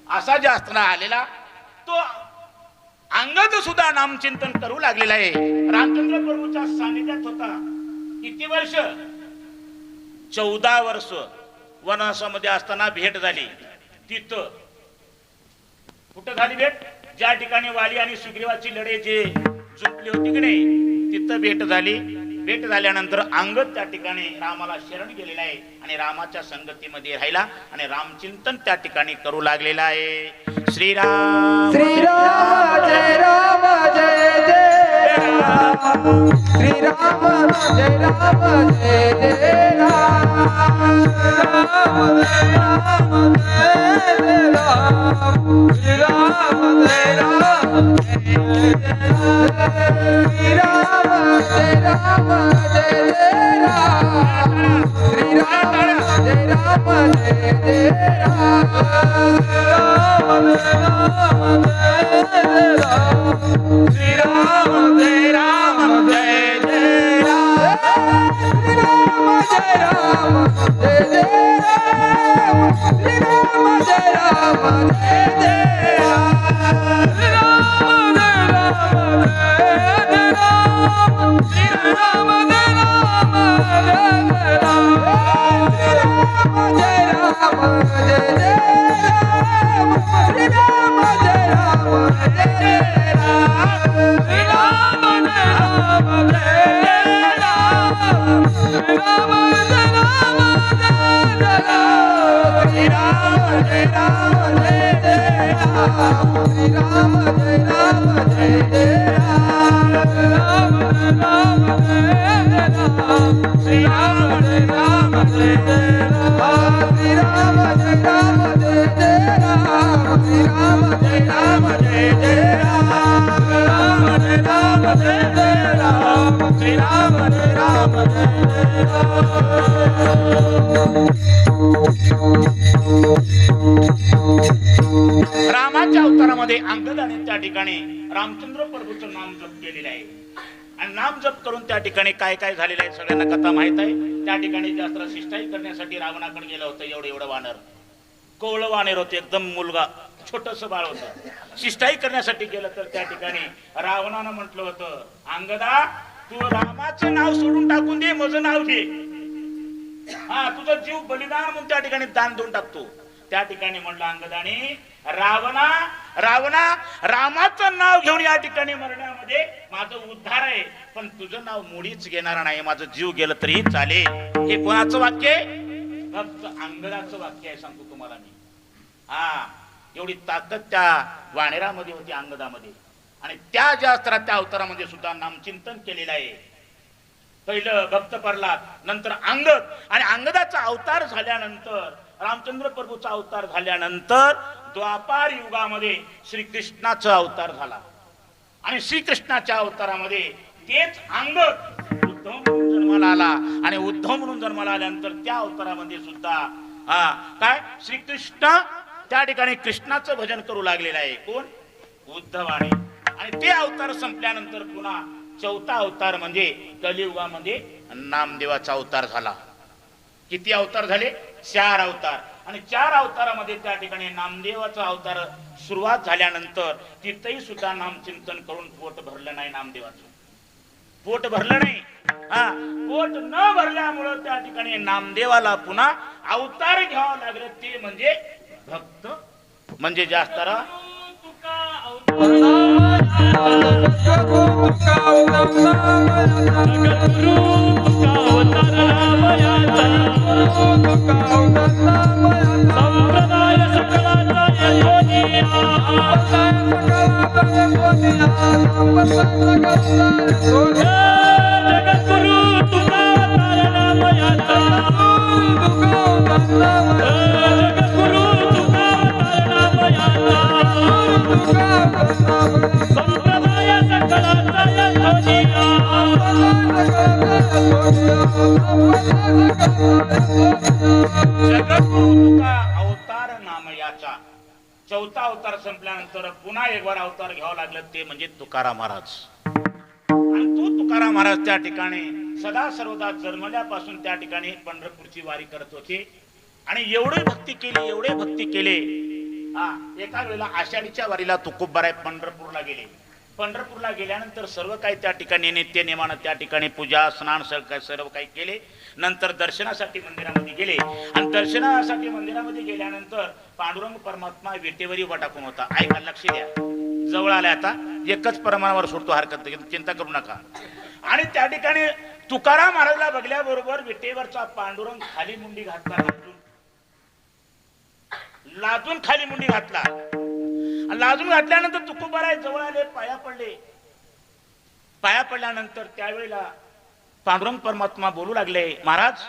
असा जास्त आलेला तो अंगद सुद्धा नामचिंतन करू लागलेला आहे. रामचंद्र प्रभूच्या सानिध्यात होता. किती वर्ष? 14 वर्ष वनवासामध्ये असताना भेट झाली. तिथं कुठं झाली भेट? ज्या ठिकाणी वाली आणि सुग्रीवाची लढाई जे झोपली होती की नाही तिथं भेट झाली. भेट झाल्यानंतर अंगद त्या ठिकाणी रामाला शरण गेलेला आहे आणि रामाच्या संगतीमध्ये राहिला आणि रामचिंतन त्या ठिकाणी करू लागलेला आहे. श्रीराम श्रीराम जय राम जय जय राम श्रीराम जय राम जय जय राम राम जय राम जय जय राम श्रीराम जय राम जय जय राम जय राम जय जय राम श्रीराम जय राम जय जय राम राम जय राम जय राम श्रीराम जय राम जय जय राम श्रीराम जय राम जय जय राम श्रीराम जय राम जय जय राम श्रीराम जय राम जय जय राम श्रीराम जय राम जय जय राम श्रीराम जय राम जय जय राम श्रीराम जय राम जय जय राम श्रीराम जय राम जय जय राम श्रीराम जय राम जय जय राम श्रीराम जय राम जय जय राम श्रीराम जय राम जय जय राम राम जय राम जय जय राम श्रीराम जय राम जय जय राम श्रीराम जय राम जय जय राम श्रीराम जय राम जय जय राम राम जय राम जय जय राम श्रीराम जय राम जय जय राम रामाच्या अवतारामध्ये अंगदाने त्या ठिकाणी रामचंद्र प्रभूचं नाम जप केलेलं आहे आणि नाम जप करून त्या ठिकाणी काय काय झालेलं आहे सगळ्यांना कथा माहित आहे. त्या ठिकाणी जास्त शिष्टाई करण्यासाठी रावणाकडे गेलं होतं. एवढं वानर, कोवळं वानर होते, एकदम मुलगा, छोटस बाळ होतं. शिष्टाई करण्यासाठी गेलं तर त्या ठिकाणी रावणानं म्हटलं होतं, अंगदा तू रामाचं नाव सोडून टाकून दे, माझं नाव घे. हा, तुझा जीव बलिदान म्हणून त्या ठिकाणी दान देऊन टाकतो. त्या ठिकाणी म्हटलं अंगदाने, रावणा रामाचं नाव घेऊन या ठिकाणी मरण्यामध्ये माझं उद्धार आहे, पण तुझं नाव मुळीच घेणार नाही, माझं जीव गेलं तरी चालेल. हे कोणाचं वाक्य आहे? फक्त अंगदाचं वाक्य आहे, सांगतो तुम्हाला मी. हा, एवढी ताकद त्या वाणेरामध्ये होती, अंगदामध्ये. आणि त्या जास्त्रात त्या अवतारामध्ये सुद्धा नामचिंतन केलेलं आहे. पहिलं भक्त प्रल्हाद, नंतर अंगद, आणि अंगदाचा अवतार झाल्यानंतर, रामचंद्र प्रभूचा अवतार झाल्यानंतर द्वापार युगामध्ये श्रीकृष्णाचा अवतार झाला. आणि श्रीकृष्णाच्या अवतारामध्ये तेच अंगद उद्धव म्हणून जन्माला आला. आणि उद्धव म्हणून जन्माला आल्यानंतर त्या अवतारामध्ये सुद्धा काय श्रीकृष्ण त्या ठिकाणी कृष्णाचं भजन करू लागलेलं आहे. कोण? उद्धवाने. आणि ते अवतार संपल्यानंतर पुन्हा चौथा अवतार म्हणजे कलियुगामध्ये नामदेवाचा अवतार झाला. किती अवतार झाले? 4 अवतार. आणि 4 अवतारामध्ये त्या ठिकाणी नामदेवाचा अवतार सुरुवात झाल्यानंतर तिथेही सुद्धा नामचिंतन करून पोट भरलं नाही. नामदेवाचं पोट भरलं नाही. पोट न भरल्यामुळं त्या ठिकाणी नामदेवाला पुन्हा अवतार घ्यावं लागलं. ते म्हणजे भक्त, म्हणजे जास्त संप्रदाय सकलाचा जगद्गुरु तुका तारणामयाचा, जगद्गुरु तुका तारणामयाचा, संप्रदाय सकलाचा यथोजिया. जगद्गुरु तुका अवतार नामयाचा. चौथा अवतार संपल्यानंतर पुन्हा एक बार अवतार घ्यावं लागलं. ते म्हणजे तुकाराम महाराज. आणि तो तुकाराम महाराज त्या ठिकाणी सदा सर्वदा जन्मल्यापासून त्या ठिकाणी पंढरपूरची वारी करत होते. आणि एवढे भक्ती केले. एका वेळेला आषाढीच्या वारीला तुकोबाराय पंढरपूरला गेले. पंढरपूरला गेल्यानंतर सर्व काही त्या ठिकाणी नित्य नेमानं त्या ठिकाणी पूजा स्नान सर्व काही केले. नंतर दर्शनासाठी मंदिरामध्ये गेले. आणि दर्शनासाठी मंदिरामध्ये गेल्यानंतर पांडुरंग परमात्मा विटेवरी उभा टाकून होता. ऐका, लक्ष द्या, जवळ आले आता. एकच प्रमाणावर सोडतो, हरकत नाही, चिंता करू नका. आणि त्या ठिकाणी तुकाराम महाराजला बघल्याबरोबर विटेवरचा पांडुरंग खाली मुंडी घातला, लाजून खाली मुंडी घातला. लाजून घातल्यानंतर तुकोबाराय जवळ आले, पाया पडले. पाया पडल्यानंतर त्यावेळेला पांडुरंग परमात्मा बोलू लागले, महाराज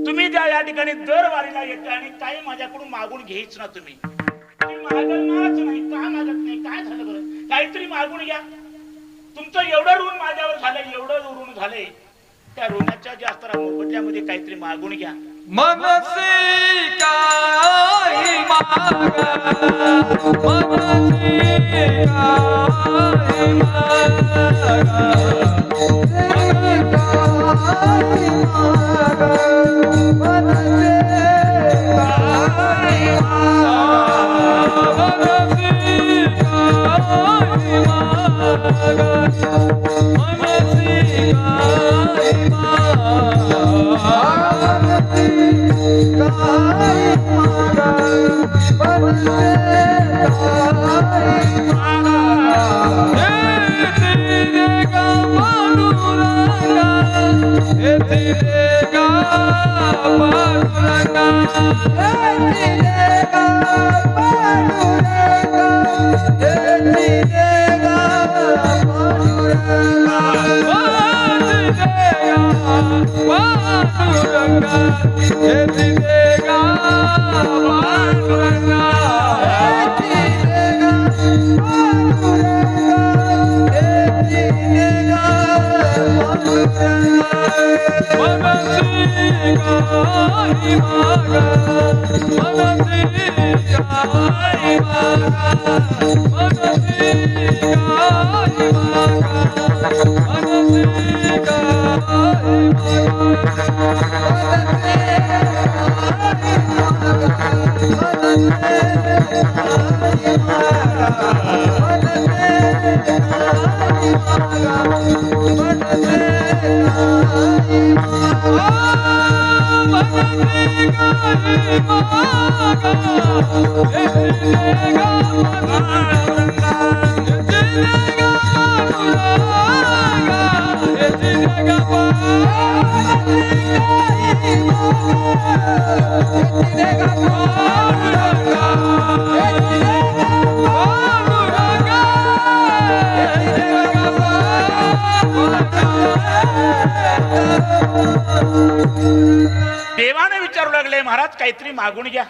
तुम्ही ज्या या ठिकाणी दर वारीला येते आणि काही माझ्याकडून मागून घ्यायच ना, तुम्ही मागणारच नाही. का मागत नाही? काय झालं बरं? काहीतरी मागून घ्या. तुमचं एवढं ऋण माझ्यावर झालंय, एवढं ऋण झालंय, त्या ऋणाच्या जास्त मोबदल्यामध्ये काहीतरी मागून घ्या. मनसी काही मागा, मनसी काही काही मागा मनसी काही मागा मनसी काही मागा मनसी काही देवाने विचारू लागले, महाराज काहीतरी मागून घ्या,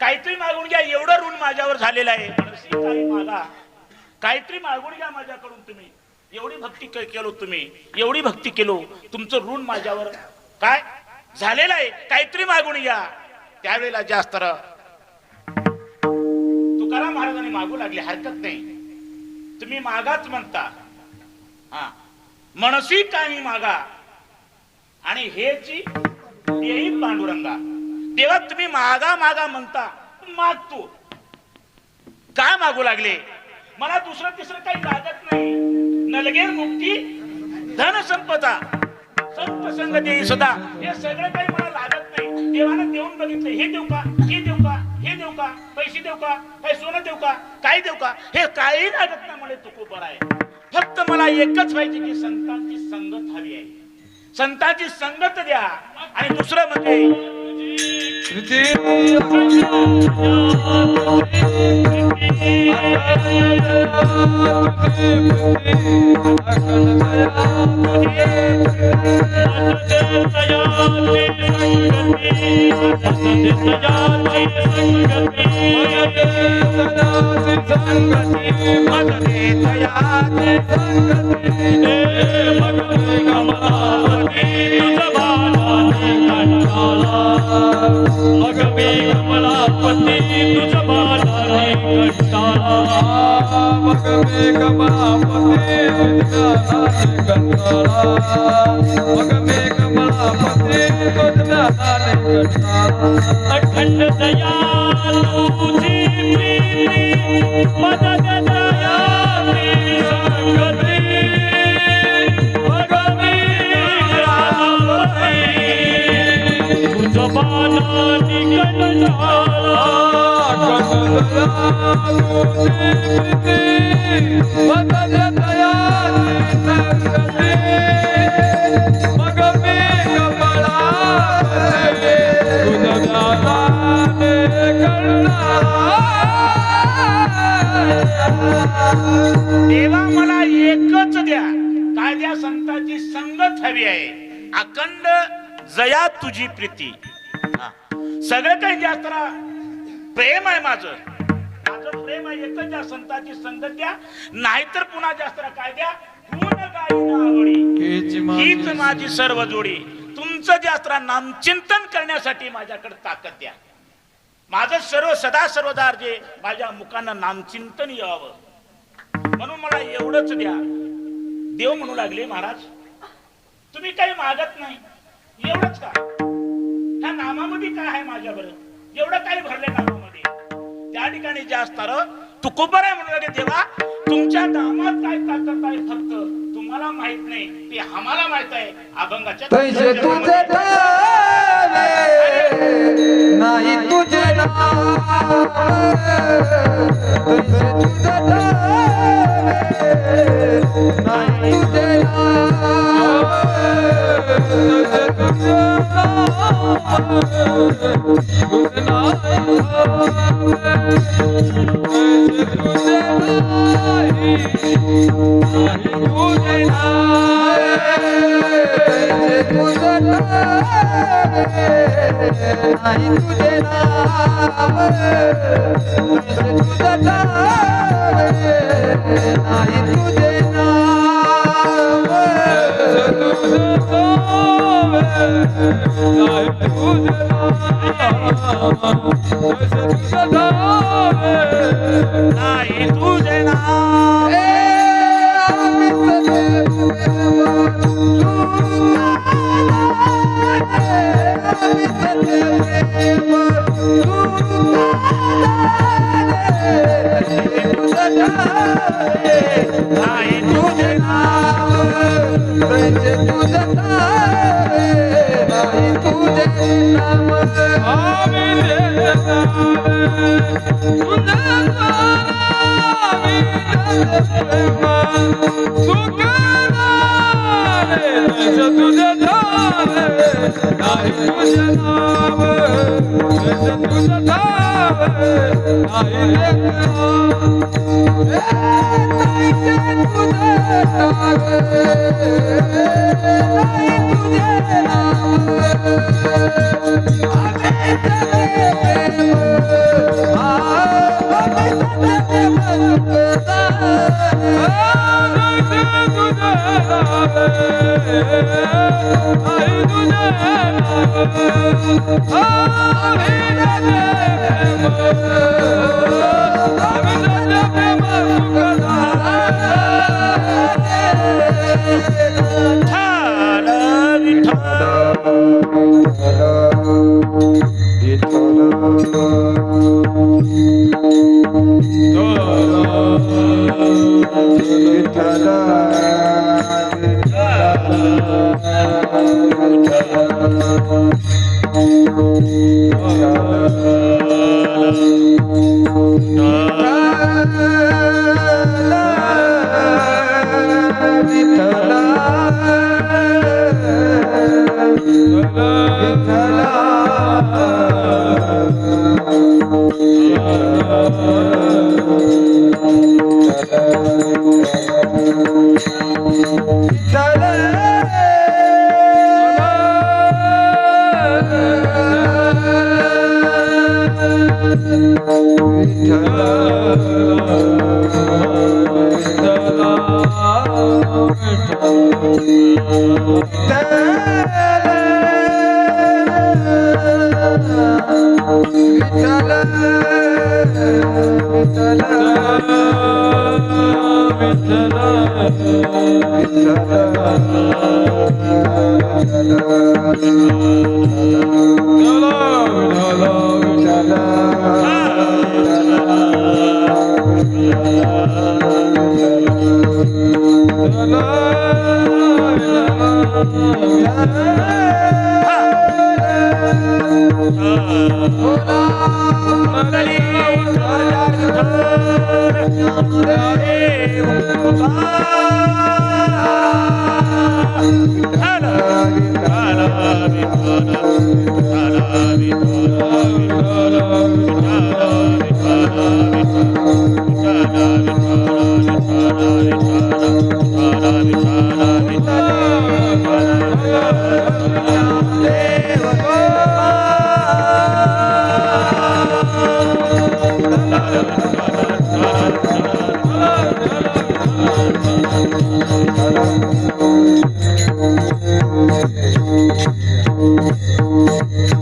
काहीतरी मागून घ्या, एवढं ऋण माझ्यावर झालेलं आहे, मनसी काही मागा, काहीतरी मागून घ्या माझ्याकडून. तुम्ही एवढी भक्ती केलो, तुम्ही एवढी भक्ती केलो, तुमचं ऋण माझ्यावर काय झालेलं आहे, काहीतरी मागून घ्या. त्यावेळेला जास्त तुकाराम महाराजांनी मागू लागले, हरकत नाही, तुम्ही मागाच म्हणता, हा मनसी काही मागा आणि हेची येईल पांडुरंगा. देवा तुम्ही मागा मागा म्हणता, मागतो. काय मागू लागले? मला दुसरं तिसरं काही लागत नाही. नलगे मुक्ती धन संपदा संत संग देई सदा, हे सगळं काही मला लागत नाही. देवानं देऊन बघितलं, हे देऊ का, हे देऊ का, हे देऊ का, पैसे देऊ का, काय सोनं देऊ का, काय देऊ का, हे काही लागत नाही. मला तुकोबर आहे, फक्त मला एकच पाहिजे की संतांची संगत हवी आहे. संतांची संगत द्या. आणि दुसरं म्हणजे अखंड दया तुझी प्रीती मदद दया तेरी संगती भगवी रामती तुझ बाला निकटाला मदद दया संगती मगमे कमला देवा मला एकच द्या, काय द्या? संतांची संगत हवी आहे. अखंड जया तुझी प्रीती. सगळं काही द्या, तर प्रेम आहे माझं, माझं प्रेम आहे. एकच द्या, संतांची संगत द्या, नाहीतर पुन्हा जास्त काय द्या? गुण गायीना आवडी हीच माझी सर्व जोडी. तुमचं जास्त नामचिंतन करण्यासाठी माझ्याकडे ताकद द्या. माझं सर्व सदा सर्वदार जे माझ्या मुखानं नामचिंतन यावं, म्हणून मला एवढंच द्या. देव म्हणू लागले, महाराज तुम्ही काही मागत नाही, एवढंच का? ह्या नामामध्ये काय आहे माझ्याबरोबर? एवढं काही भरले नामामध्ये? त्या ठिकाणी जास्त तुकोबर आहे म्हणू लागले, देवा तुमच्या नामात काय ताकद आहे फक्त तुम्हाला माहित नाही, ते आम्हाला माहित आहे. अभंगाच्या पैसे तुझे नाही तुझे पैसे तुझे नाही तुझे नाही तुझे नाम तुझे नाही तुझे नाम नाही तुझे नाम नाही तुझे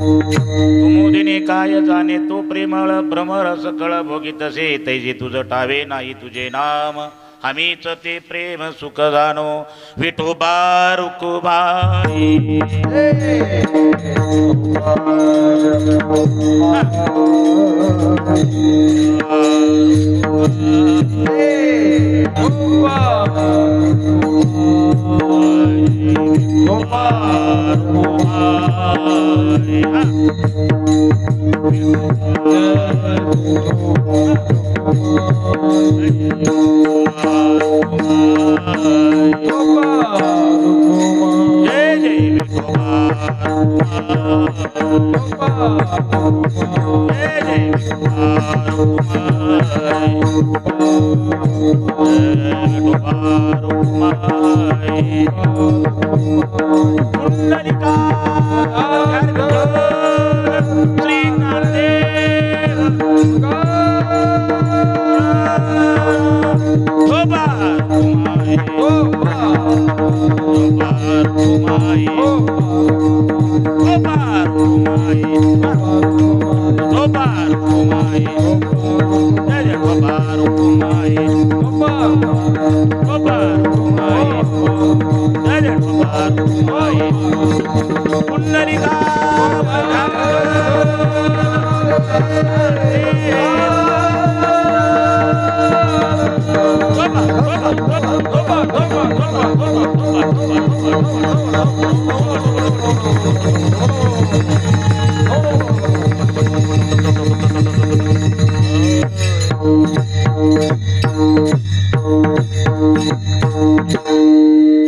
कुमुदिनी काय जाणे तो प्रेमळ भ्रमरस कळ भोगितसे तैजे तुझ टावे नाही तुझे नाम आम्हीच ते प्रेम सुख जाणो विठोबा रुकुबाई जय जय विठोबा जय जय कुंडलिका श्री नामदेव धोबा रुमाई पुंडलिका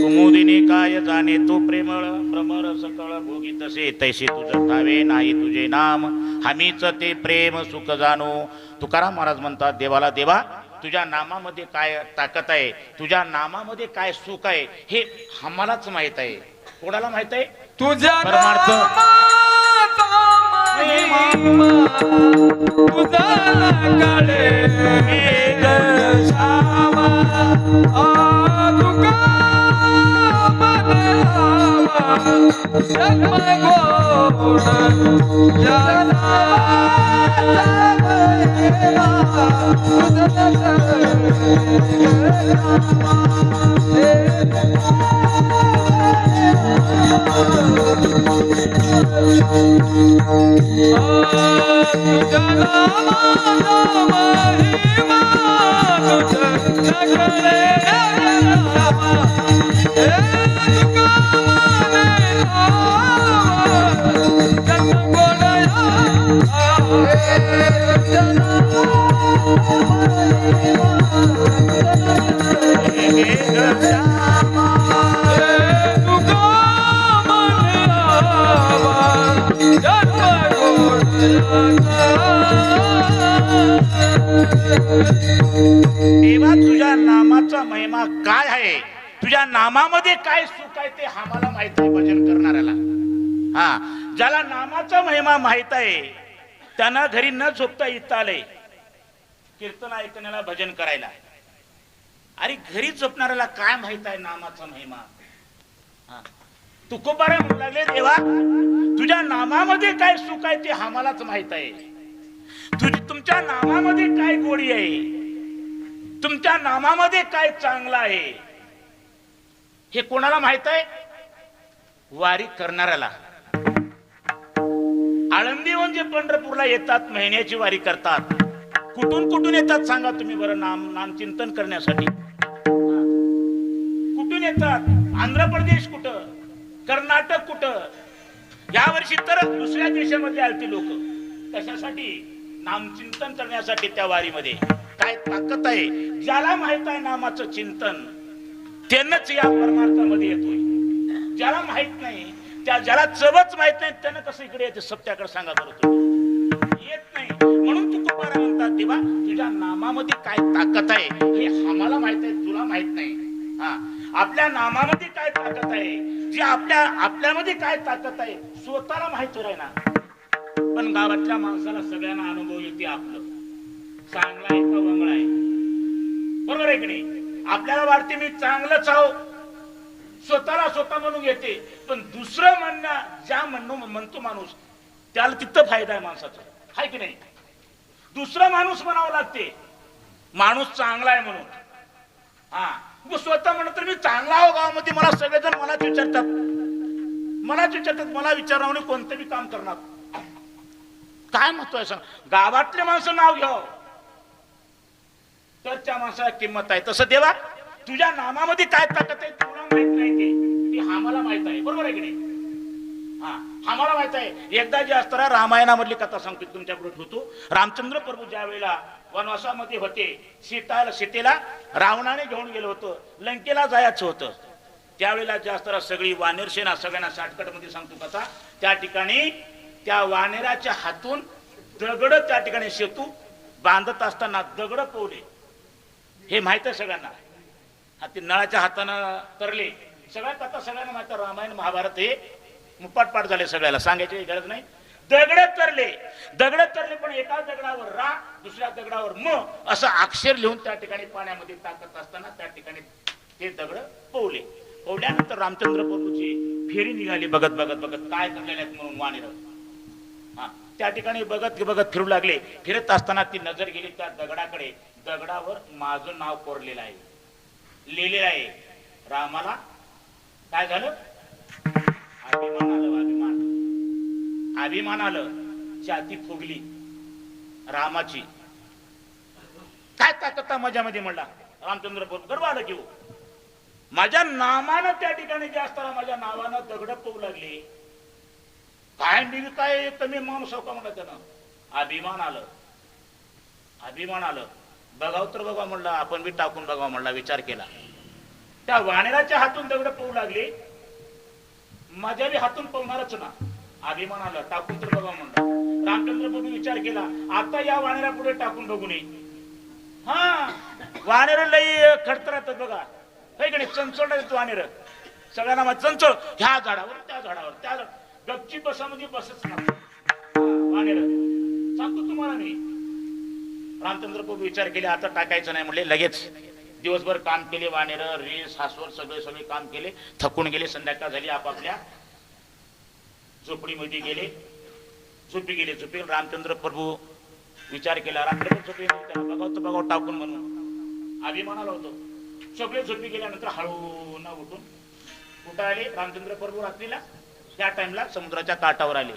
कुमुदिनी काय जाणे तू प्रेमळ भ्रमर सकळ भोगी तसे तैसे तुझ ठावे नाही तुझे नाम हमीच ते प्रेम सुख जाणू. तुकाराम महाराज म्हणतात देवाला, देवा तुझ्या नामामध्ये काय ताकद आहे, तुझ्या नामामध्ये काय सुख आहे हे आम्हालाच माहित आहे. कोणाला माहित आहे? तुझ्या परमार्थ. नामाचा महिमा तुझा काळे मेघ श्यामा. तुका बनावा जन्मगोड या नामाचा महिमा तुझा देवा तुझ्या नामाचा महिमा काय आहे, तुझ्या नामामध्ये काय सुख आहे ते आम्हाला माहित आहे भजन करणाऱ्याला. हा, ज्याला नामाचा महिमा माहित आहे त्यांना घरी न झोपता इथं आलंय कीर्तन ऐकण्याला, भजन करायला. अरे घरी झोपणाऱ्याला काय माहित आहे नामाचा महिमा? तुकोबारे म्हणू लागले, देवा तुझ्या नामामध्ये काय सुख आहे ते आम्हालाच माहित आहे. तुमच्या नामामध्ये काय गोडी आहे, तुमच्या नामामध्ये काय चांगलं आहे हे कोणाला माहित आहे? वारी करणाऱ्याला. आळंदीहून जे पंढरपूरला येतात, महिन्याची वारी करतात, कुठून कुठून येतात सांगा तुम्ही बरं? नाम चिंतन करण्यासाठी कुठून येतात? आंध्र प्रदेश कुठं, कर्नाटक कुठं, यावर्षी तर दुसऱ्या देशामध्ये आलती लोक. कशासाठी? नामचिंतन करण्यासाठी. त्या वारीमध्ये काय ताकद आहे, ज्याला माहित आहे नामाचं चिंतन त्यानंच या परमार्थामध्ये येतोय. ज्याला माहित नाही, ज्याला चवच माहित नाही त्यानं कसं इकडे येते सत्याकडे सांगा बरं? तुम्ही येत नाही. म्हणून तुकोबारा म्हणतात, देवा तुझ्या नामामध्ये काय ताकद आहे हे आम्हाला माहित आहे, तुला माहित नाही. हा, आपल्या नामामध्ये काय ताकद आहे, जी आपल्यामध्ये काय ताकद आहे स्वतःला माहित आहे ना. पण गावातल्या माणसाला सगळ्यांना अनुभव येते आपलं चांगला आहे का वंगळा आहे. बरोबर आहे की नाही? आपल्याला वाटते मी चांगलंच आहो, स्वतःला स्वतः म्हणून येते. पण दुसरं म्हणणं, ज्या म्हणतो माणूस त्याला तिथं फायदा आहे माणसाचा, आहे की नाही? दुसरं माणूस म्हणावं लागते माणूस चांगला आहे म्हणून. हा, स्वतः म्हणत तर मी चांगला आहो गावामध्ये, मला सगळेजण मलाच विचारतात, मला विचारण्याने कोणतं बी काम करणार. काय महत्व आहे सांग? गावातले माणसं नाव घ्याव तर त्या माणसाला किंमत आहे. तसं देवा तुझ्या नामामध्ये काय ताकद आहे तुला माहित नाही, ते आम्हाला माहित आहे. बरोबर आहे की नाही? हा, आम्हाला माहित आहे. एकदा जे असताना रामायणामधली कथा सांगतो तुमच्याकडे होतो. रामचंद्र प्रभू ज्या वेळेला वनवासामध्ये होते, सीतेला रावणाने घेऊन गेलो होतं, लंकेला जायचं होतं. त्यावेळेला जे असताना सगळी वानर सेना, सगळ्यांना शॉर्टकट मध्ये सांगतो कथा, त्या ठिकाणी त्या वानेराच्या हातून दगड, त्या ठिकाणी सेतू बांधत असताना दगड पवले. हे माहित आहे सगळ्यांना. ते नळाच्या हातानं तरले. सगळ्या कथा सगळ्यांना माहित आहे. रामायण महाभारत हे मुपाटपाट झाले, सगळ्याला सांगायची गरज नाही. दगड तरले पण एका दगडावर रा, दुसऱ्या दगडावर म असं अक्षर लिहून त्या ठिकाणी पाण्यामध्ये टाकत असताना त्या ठिकाणी ते दगड पवले. पवल्यानंतर रामचंद्र प्रभूची फेरी निघाली, बघत काय करलेले आहेत म्हणून वानेर. हा, त्या ठिकाणी बघत फिरू लागले. फिरत असताना ती नजर गेली त्या दगडाकडे. दगडावर माझं नाव कोरलेलं आहे, लिहिलेलं आहे. रामाला काय झालं? अभिमान आलं, छाती फुगली रामाची. काय ताकद माझ्यामध्ये म्हणला रामचंद्र प्रभू. गर्व आलं घेऊ माझ्या नामानं त्या ठिकाणी जे असताना माझ्या नावानं दगड पडू लागली. काय मी काय कमी माणूस हो का म्हणला त्यानं. अभिमान आलं, अभिमान आलं. बघाव तर बघा म्हणला, आपण बी टाकून बघावं म्हणला. विचार केला, त्या वानराच्या हातून दगड पडू लागली, माझ्या बी हातून पवणारच ना. अभिमान आलं, टाकून तर बघा म्हणला. रामचंद्र प्रभू विचार केला, आता या वानेरा पुढे टाकून बघू नये. हा वानेर लई खडतर राहतात बघा, हे की नाही. चंचळ वानेर सगळ्यांना माहित, चंचळ ह्या झाडावर त्या झाडावर त्या गपची बसा म्हणजे बसच ना वानेर. सांगतो तुम्हाला मी. रामचंद्र प्रभू विचार केले, आता टाकायचं नाही म्हणले. लगेच दिवसभर काम केले वानेर, रेस हासवर सगळे सगळे काम केले, थकून गेले. संध्याकाळ झाली, आपापल्या झोपडीमध्ये गेले, झोपी गेले. झोपी रामचंद्र प्रभू विचार केला, रात्रभर झोपी बघाव तर बघाव टाकून म्हणून अभिमानाला होतो. सगळे झोपी गेल्यानंतर हळू न उठून कुठं आले रामचंद्र प्रभू रात्रीला. त्या टाइमला समुद्राच्या काठावर आले.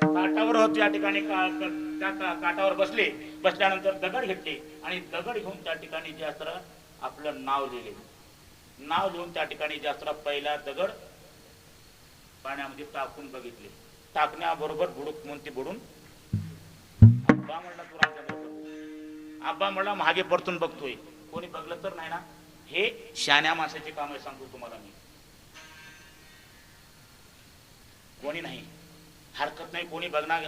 काठावर होते या ठिकाणी, त्या काठावर बसले. बसल्यानंतर दगड घेतले आणि दगड घेऊन त्या ठिकाणी जे असतं आपलं नाव लिहिले. नाव लिहून त्या ठिकाणी जे असतं पहिला दगड पाण्यामध्ये टाकून बघितले. टाकण्याबरोबर बुडूक म्हणून ते बुडून आब्बा म्हणला तू रामचंद्र प्रभू. आब्बा म्हणला मागे परतून बघतोय, कोणी बघलं तर नाही ना. हे शहाण्या माणसाचे काम आहे, सांगतो तुम्हाला मी. कोणी नाही हरकत नाही, कोणी बघणार,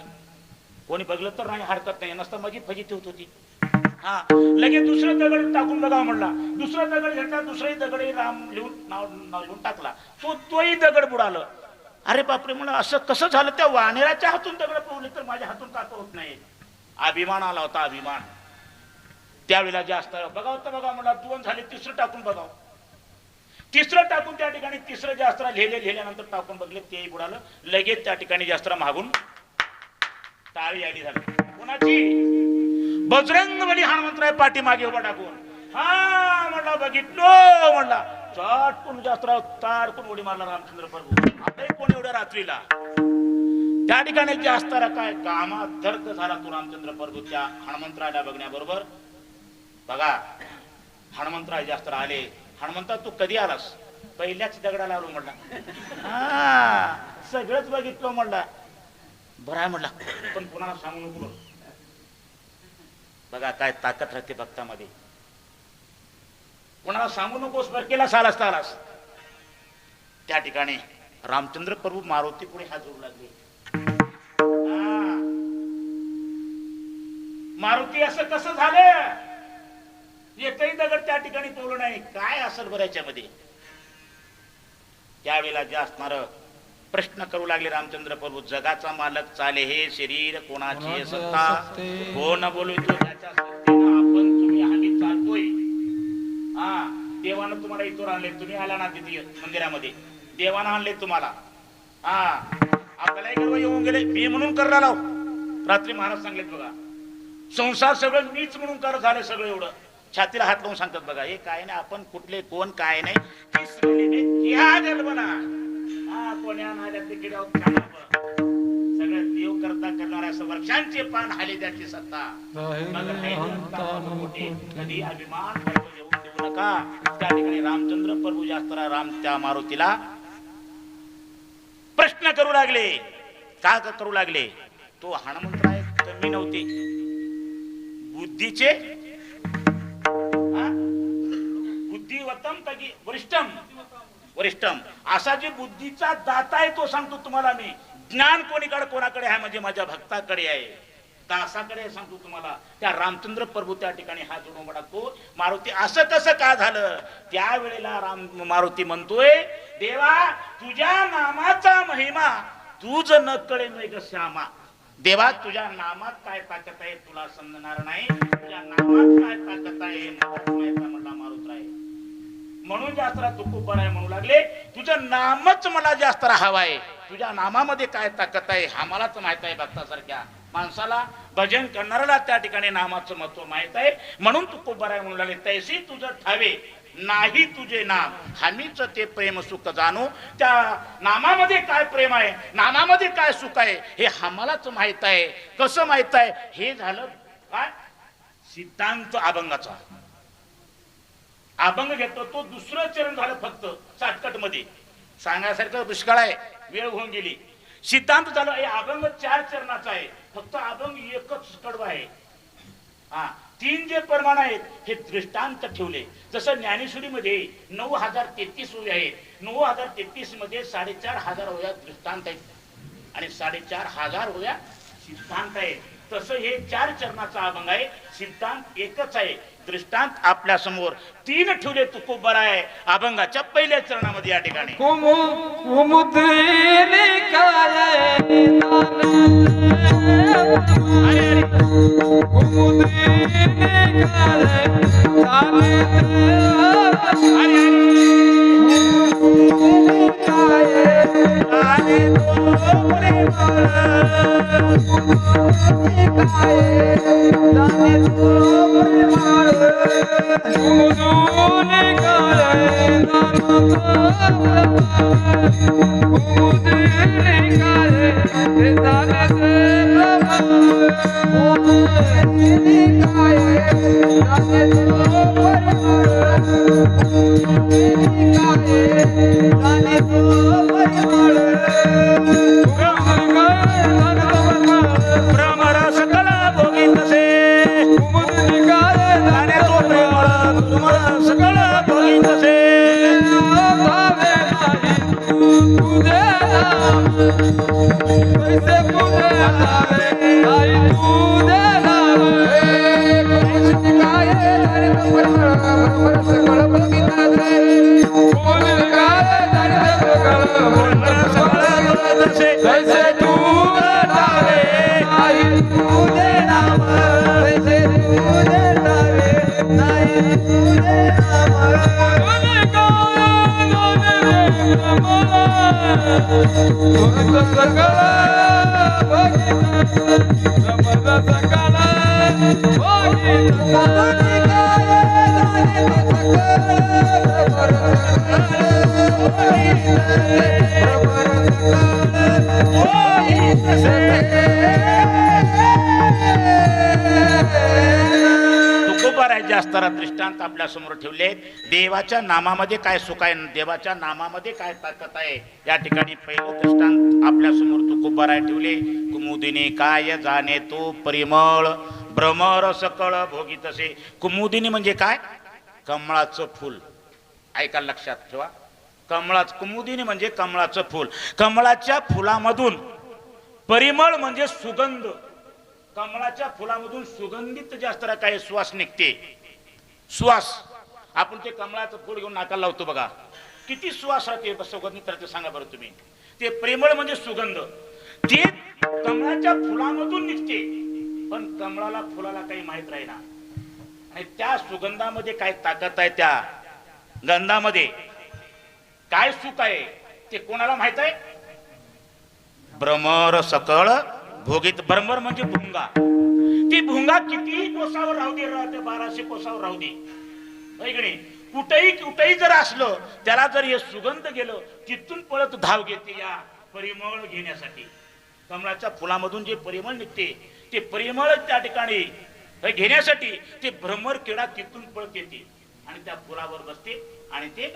कोणी बघलं तर नाही हरकत नाही. नसतं माझी फजिती होत होती. हा लगेच दुसरं दगड टाकून बघा म्हणला. दुसरा दगड घेतला, दुसराही दगड राम लिहून नाव लिहून टाकला. तोही दगड बुडालं. अरे बापरे म्हणलं, असं कसं झालं. त्या वानेराच्या हातून दगड पडले तर माझ्या हातून का होत नाही. अभिमान आला होता, अभिमान. त्यावेळेला जास्त बघाव तर बघा म्हणला. दोन झाले, तिसरं टाकून बघाव. तिसरं टाकून त्या ठिकाणी तिसरं जास्त लिहिल्यानंतर टाकून बघले, तेही बुडालं. लगेच त्या ठिकाणी जास्त मागून टाळी आली झाली. कोणाची? बजरंगबली हनुमंतराय पाठीमागे उभा टाकून. हा म्हणला बघितलो म्हणला. चटकून जास्त ताडकून उडी मारला रामचंद्र प्रभू. आता कोण एवढ्या रात्रीला त्या ठिकाणी जास्त काय कामात दर्द झाला तो रामचंद्र प्रभू त्या हनुमंतरायला बघण्याबरोबर. बघा हनुमंतराय जास्त आले. हनुमंता तू कधी आलास? पहिल्याच दगडाला आलो म्हणला. हा सगळंच बघितलं म्हणला. बरं आहे म्हणला, पण कुणाला सांगू नको. बघा काय ताकद राहते भक्तामध्ये. कोणाला सांगू नकोस, बर केलास आलास तर आलास. त्या ठिकाणी रामचंद्र प्रभू मारुती पुढे हात जोडू लागले. मारुती असं कसं झालं? एकही दगड त्या ठिकाणी तोडलं नाही. काय असेल बरं याच्यामध्ये? त्यावेळेला जे असणार प्रश्न करू लागले रामचंद्र प्रभू. जगाचा मालक चाले हे शरीर कोणाची सत्ता, कोण बोलतो त्याच्या सत्तेनं आपण तुम्ही आम्ही चालतोय. हा देवानं तुम्हाला इथून आणले, तुम्ही आला ना तिथे मंदिरामध्ये, देवानं आणले तुम्हाला. हा आपल्यालाही गर्व येऊन गेले, मी म्हणून करला लाव. रात्री महाराज सांगलेत बघा, संसार सगळं मीच म्हणून कर झालं सगळं. एवढं छातीला हात लावून सांगतात बघा. हे काय नाही, आपण कुठले कोण काय नाही. सगळं देव करता करणाऱ्या असं वर्षांचे पान हाले त्याची सत्ता. कधी अभिमान येऊन देऊ नका. त्या ठिकाणी रामचंद्र प्रभू जास्त राम त्या मारुतीला प्रश्न करू लागले. का करू लागले? तो हनुमंतराय कमी नव्हते बुद्धीचे. बुद्धिवतम तगी वरिष्ठम, वरिष्ठम असा जे बुद्धीचा दाता आहे तो सांगतो तुम्हाला मी. ज्ञान कोणाकडे आहे म्हणजे माझ्या भक्ताकडे आहे, दासाकडे सांगतो तुम्हाला. त्या रामचंद्र प्रभू त्या ठिकाणी हात जोडून म्हणतो, मारुती असं कसं का झालं? त्यावेळेला मारुती म्हणतोय, देवा तुझ्या नामाचा महिमा तुझ न कळे मेघ श्यामा. देवा तुझ्या नामात काय ताकद आहे तुला समजणार नाही. तुझ्या नामात काय ताकद आहे म्हणला मारुतराय. म्हणून जास्तरा तुकोबर आहे म्हणू लागले, तुझं नामच मला जास्त हवाय. तुझ्या नामामध्ये काय ताकद आहे आम्हालाच माहित आहे. भक्तासारख्या माणसाला, भजन करणाऱ्याला त्या ठिकाणी नामाचं महत्व माहित आहे. म्हणून तुकोबर आहे म्हणू लागले. तैसी तुझं ठावे नाही तुझे नाम हमीच ते प्रेम सुख जाणू. त्या नामामध्ये काय प्रेम आहे, नामामध्ये काय सुख आहे हे आम्हालाच माहित आहे. कसं माहित आहे? हे झालं काय सिद्धांत अभंगाचा. अभंग घेतो तो दुसरं चरण झालं. फक्त शॉर्टकट मध्ये सांगायसारखं पुष्कळ आहे, वेळ होऊन गेली. सिद्धांत झालं. हे अभंग 4 चरणाचा आहे. फक्त अभंग एकच कडवं आहे. हा 3 जे प्रमाण आहेत हे दृष्टांत ठेवले. जसं ज्ञानेश्वरीमध्ये 9033 ओव्या आहेत. 9033 मध्ये 4500 ओव्या दृष्टांत आहेत आणि 4500 ओव्या सिद्धांत आहे. तसं हे 4 चरणाचा अभंग आहे. सिद्धांत एकच आहे. दृष्टांत आपल्या समोर 3 ठेवले. तू खूप बरा आहे. अभंगाच्या पहिल्या चरणामध्ये या ठिकाणी दृष्टांत आपल्या समोर ठेवले. देवाच्या नामामध्ये काय सुख आहे, देवाच्या नामामध्ये काय ताकद आहे या ठिकाणी पहिलं दृष्टांत आपल्या समोर तुकोबाराय ठेवले. कुमुदिनी काय जाणे तो परिमळ भ्रमर सकळ भोगीतसे. कुमुदिनी म्हणजे काय? कमळाचं फूल. ऐका लक्षात ठेवा. कुमुदिनी म्हणजे कमळाचं फूल. कमळाच्या फुलामधून परिमळ म्हणजे सुगंध. कमळाच्या फुलामधून सुगंधित जास्त काही श्वास निघते. श्वास आपण ते कमळाचं फूल घेऊन नाकाला लावतो बघा, किती श्वास राहते सुगंधित राहते. सांगा बरं तुम्ही. ते प्रेमळ म्हणजे सुगंध. ते कमळाच्या फुलामधून निघते. पण कमळाला फुलाला काही माहित राहीना. आणि त्या सुगंधामध्ये काय ताकद आहे, त्या गंधामध्ये काय सुख आहे ते कोणाला माहित आहे? भ्रमर सकळ भोगीत. भ्रमर म्हणजे भुंगा. ती भुंगा किती कोसावर राहू दे, राहते 1200 कोसावर राहू दे, कुठेही जर असलं त्याला जर हे सुगंध गेलं तिथून पळत धाव घेते या परिमळ घेण्यासाठी. कमळाच्या फुलामधून जे परिमळ निघते ते परिमळ त्या ठिकाणी घेण्यासाठी ते भ्रमर किडा तिथून पळत येते आणि त्या फुलावर बसते आणि ते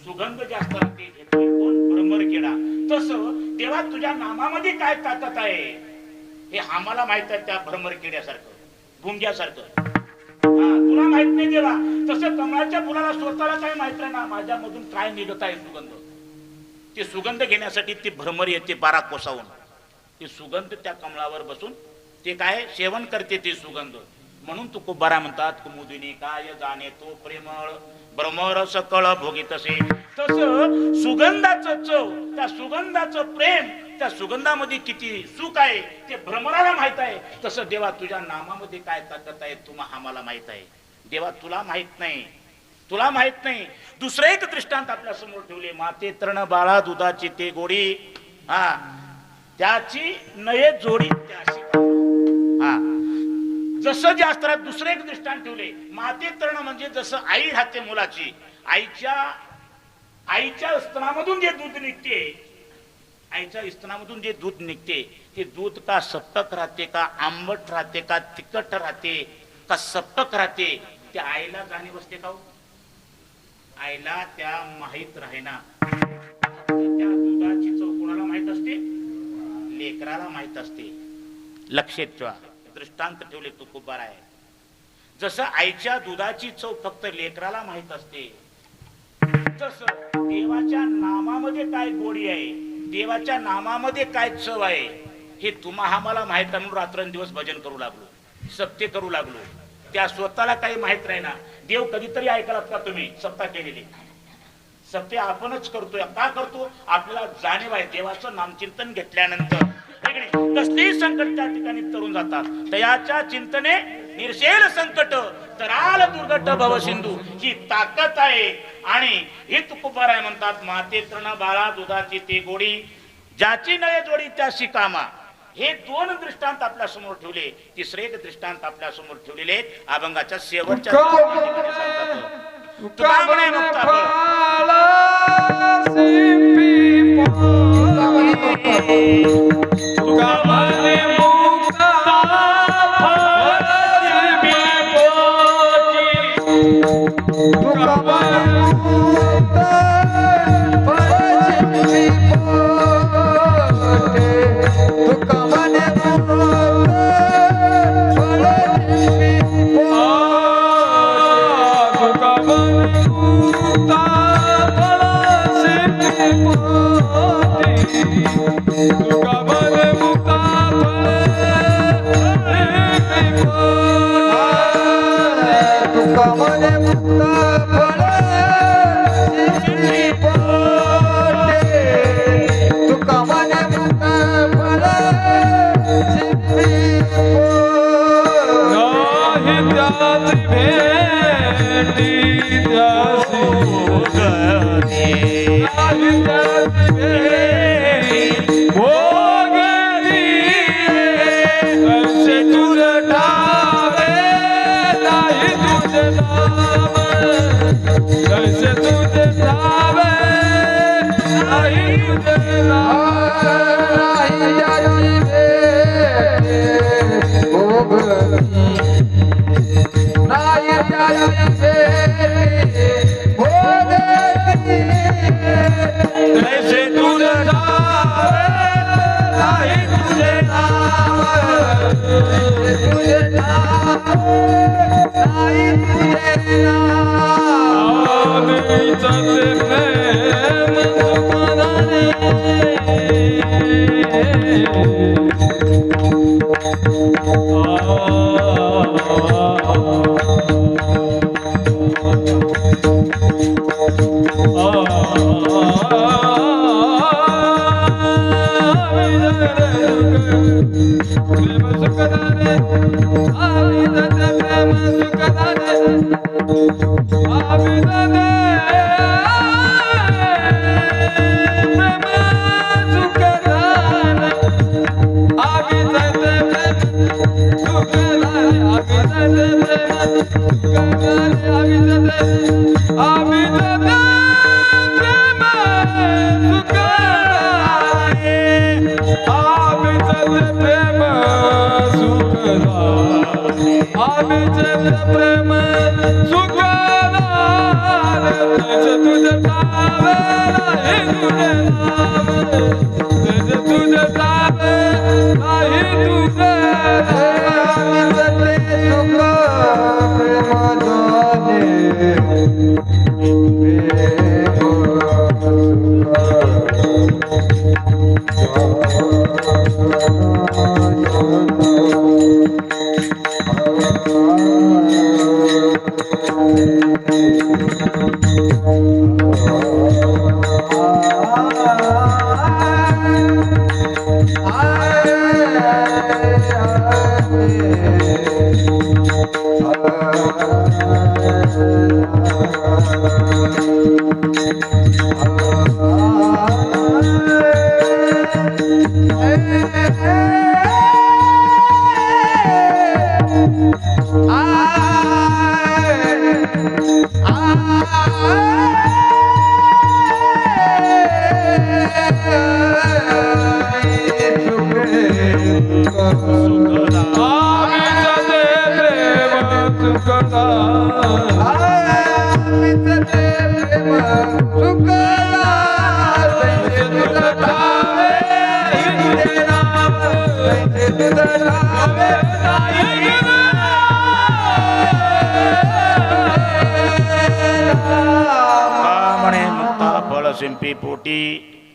सुगंध जास्त लागते. भ्रमर किडा. तसं तेव्हा तुझ्या नामामध्ये काय ताकद आहे हे आम्हाला माहित आहे. त्या भ्रमर किड्यासारखं, भुंग्यासारखं तुला माहित नाही देवा. तसं कमळाच्या फुलाला स्वतःला काय माहित आहे ना माझ्यामधून काय निघत आहे सुगंध. ते सुगंध घेण्यासाठी ते भ्रमर येते 12 कोसावून. ते सुगंध त्या कमळावर बसून ते काय सेवन करते ते सुगंध. म्हणून तुकोबारा म्हणतात कुमुदिनी काय जाणे तो प्रेमळ भ्रमर सकळ भोगीतसे. तसं सुगंधाचं चव, त्या सुगंधाचं प्रेम, त्या सुगंधामध्ये किती सुख आहे ते भ्रमराला माहित आहे. तसं देवा तुझ्या नामामध्ये काय ताकद आहे तुम्हाला आम्हाला माहित आहे. देवा तुला माहित नाही, तुला माहित नाही. दुसरं एक दृष्टांत आपल्या समोर ठेवले. माते तृण बाळा दुधाची ते गोडी, त्याची नये जोडी त्याशी. जसं शास्त्रात दुसरे एक दृष्टांत ठेवले, माते तरण म्हणजे जसं आई राहते मुलाची, आईच्या स्तनामधून जे दूध निघते, आईच्या स्तनामधून जे दूध निघते ते दूध का सप्तक राहते, का आंबट राहते, का तिखट राहते, का सप्तक राहते, त्या आईला जाणीव असते का? आईला त्या माहित राहेना. त्या दुधाची चव कोणाला माहित असते? लेकराला माहित असते. लक्षात ठेवा, दृष्टांत ठेवले तुकोबार आहे. जसं आईच्या दुधाची चव फक्त लेकराला माहित असते, तसं देवाच्या नामामध्ये काय गोडी आहे, देवाच्या नामामध्ये काय चव आहे, हे तुम्हा आम्हाला माहित आहे. म्हणून रात्रंदिवस भजन करू लागलो, सत्य करू लागलो. त्या स्वतःला काही माहित नाही ना. देव कधीतरी ऐकलात का तुम्ही सत्ता केलेली? सत्य आपणच करतोय. का करतो? आपल्याला जाणीव आहे. देवाचं नामचिंतन घेतल्यानंतर कसलेही संकट त्या ठिकाणी तरुण जातात. तयाच्या चिंतने निर्शेल संकट, तराल दुर्गट भव सिंधू, ही ताकद आहे. आणि हे तुकोबार आहे म्हणतात, माते तृण बाळा दुधाची ते गोडी, ज्याची नळे जोडी त्याशी कामा. हे दोन दृष्टांत आपल्या समोर ठेवले. तिसरे एक दृष्टांत आपल्या समोर ठेवलेले अभंगाच्या शेवटच्या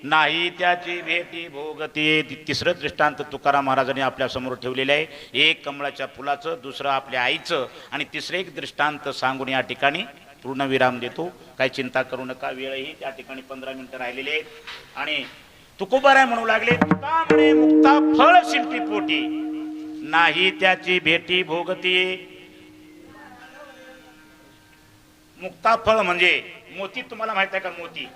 नाही त्याची भेटी भोगती. तिसरं दृष्टांत तुकाराम महाराजांनी आपल्या समोर ठेवलेलं आहे. एक कमळाच्या फुलाचं, दुसरं आपल्या आईचं, आणि तिसरं एक दृष्टांत सांगून या ठिकाणी पूर्ण विराम देतो. काही चिंता करू नका, वेळही त्या ठिकाणी 15 मिनिटं राहिलेले आहेत. आणि तुकोबाराय म्हणू लागले, तुका म्हणे मुक्ता फळ शिल्पी पोटी, नाही त्याची भेटी भोगती. मुक्ता फळ म्हणजे मोती. तुम्हाला माहित आहे का मोती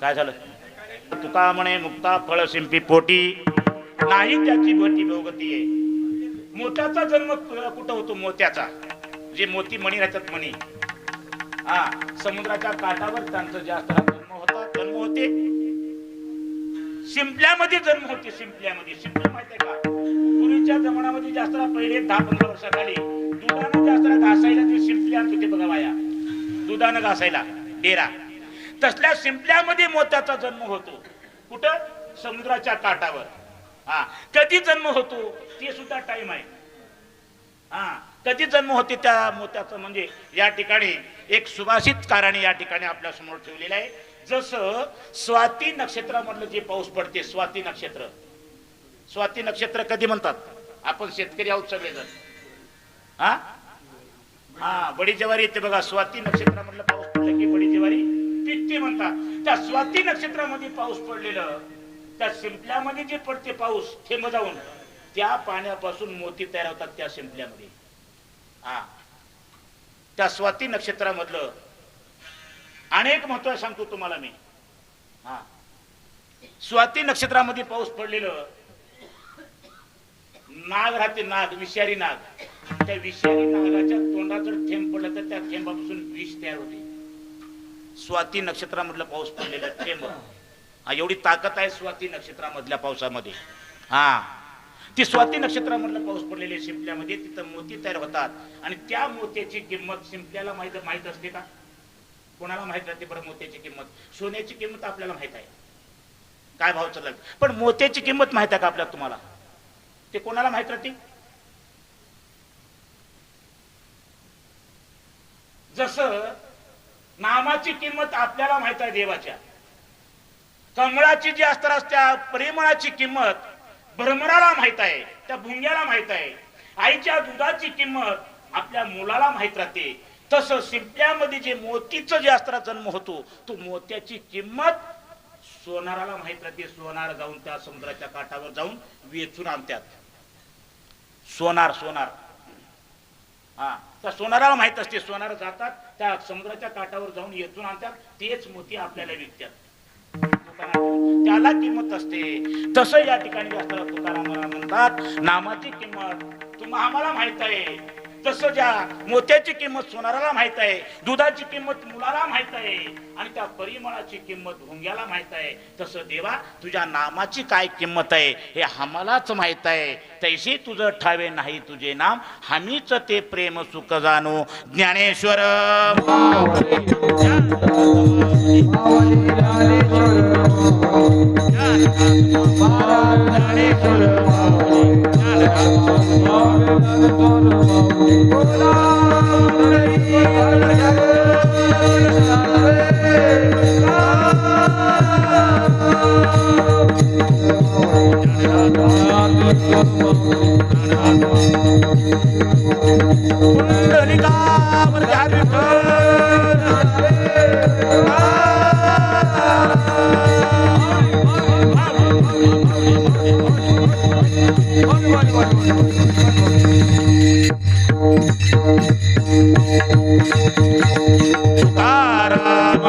काय झालं? तुका म्हणे मुक्ता फळ शिंपी पोटी, नाही त्याची भेटी भोगती. मोत्याचा जन्म कुठं होतो? मोत्याचा जे मोती मणी राहतात, मणी, हा, समुद्राच्या काठावर त्यांचा जास्त जन्म होते. शिंपल्यामध्ये जन्म होते. शिंपल्यामध्ये, शिंपल्या माहिती आहे का? पूर्वीच्या जमान्यामध्ये जास्त पहिले 10-15 वर्षाखाली दुधानं जास्त घासायला ते शिंपल्या आणत होते बघा बाया, दुधानं घासायला डेरा. तसल्या शिंपल्यामध्ये मोत्याचा जन्म होतो. कुठं? समुद्राच्या काठावर. हा, कधी जन्म होतो ते सुद्धा टाइम आहे. हा, कधी जन्म होते त्या मोत्याचं म्हणजे या ठिकाणी एक सुभाषित कारणे या ठिकाणी आपल्या समोर ठेवलेलं आहे. जसं स्वाती नक्षत्रामधलं जे पाऊस पडते, स्वाती नक्षत्र. स्वाती नक्षत्र कधी म्हणतात? आपण शेतकरी आहोत सगळेजण. हा हा, बडी ज्वारी येते बघा. स्वाती नक्षत्रामधलं पाऊस पडलं की बडी ज्वारी पिकते म्हणतात. त्या स्वाती नक्षत्रामध्ये पाऊस पडलेलं, त्या शिंपल्यामध्ये जे पडते पाऊस थेंब जाऊन, त्या पाण्यापासून मोती तयार होतात त्या शिंपल्यामध्ये. हा, त्या स्वाती नक्षत्रामधलं अनेक महत्व सांगतो तुम्हाला मी. हा, स्वाती नक्षत्रामध्ये पाऊस पडलेलं, नाग राहते, नाग, विषारी नाग. त्या विषारी नागाच्या तोंडात जर थेंब पडलं तर त्या थेंबापासून विष तयार होते. स्वाती नक्षत्रामधलं पाऊस पडलेलं थेंब, हा, एवढी ताकद आहे स्वाती नक्षत्रामधल्या पावसामध्ये. हा, ती स्वाती नक्षत्रामधलं पाऊस पडलेले शिंपल्यामध्ये तिथं मोती तयार होतात. आणि त्या मोत्याची किंमत शिंपल्याला माहित असते का? कोणाला माहित राहते बरं मोत्याची किंमत? सोन्याची किंमत आपल्याला माहित आहे, काय भाव चालला, पण मोत्याची किंमत माहित आहे का आपल्याला? तुम्हाला ते कोणाला माहित राहते? जसं नामाची किंमत आपल्याला माहित आहे देवाच्या, कमळाची जी असतात त्या परिमळाची किंमत भ्रमराला माहित आहे, त्या भुंग्याला माहित आहे. आईच्या दुधाची किंमत आपल्या मुलाला माहित राहते. तसं शिंपल्यामध्ये जे मोतीचं जे असताना जन्म होतो, तो मोत्याची किंमत सोनाराला माहित राहते. सोनार जाऊन त्या समुद्राच्या काठावर जाऊन वेचून आणतात. सोनार, हा, त्या सोनाराला माहित असते. सोनार जातात त्या समुद्राच्या काठावर जाऊन वेचून आणतात, तेच मोती आपल्याला विकतात. त्याला किंमत असते. तसं या ठिकाणी असताना तुकाराम म्हणतात, नामाची किंमत आम्हाला माहित आहे. तसं ज्या मोत्याची किंमत सोनाराला माहित आहे, दुधाची किंमत मुलाला माहित आहे, आणि त्या परिमळाची किंमत भुंग्याला माहित आहे, तसं देवा तुझ्या नामाची काय किंमत आहे हे आम्हालाच माहित आहे. तैसे तुझं ठावे नाही तुझे नाम, हमीच ते प्रेम सुख जाणो. ज्ञानेश्वर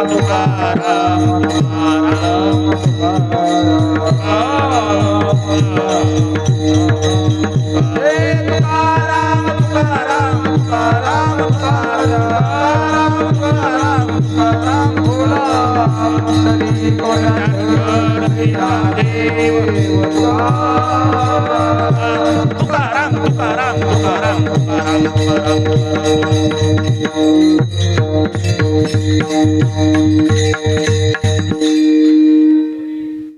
तुकाराम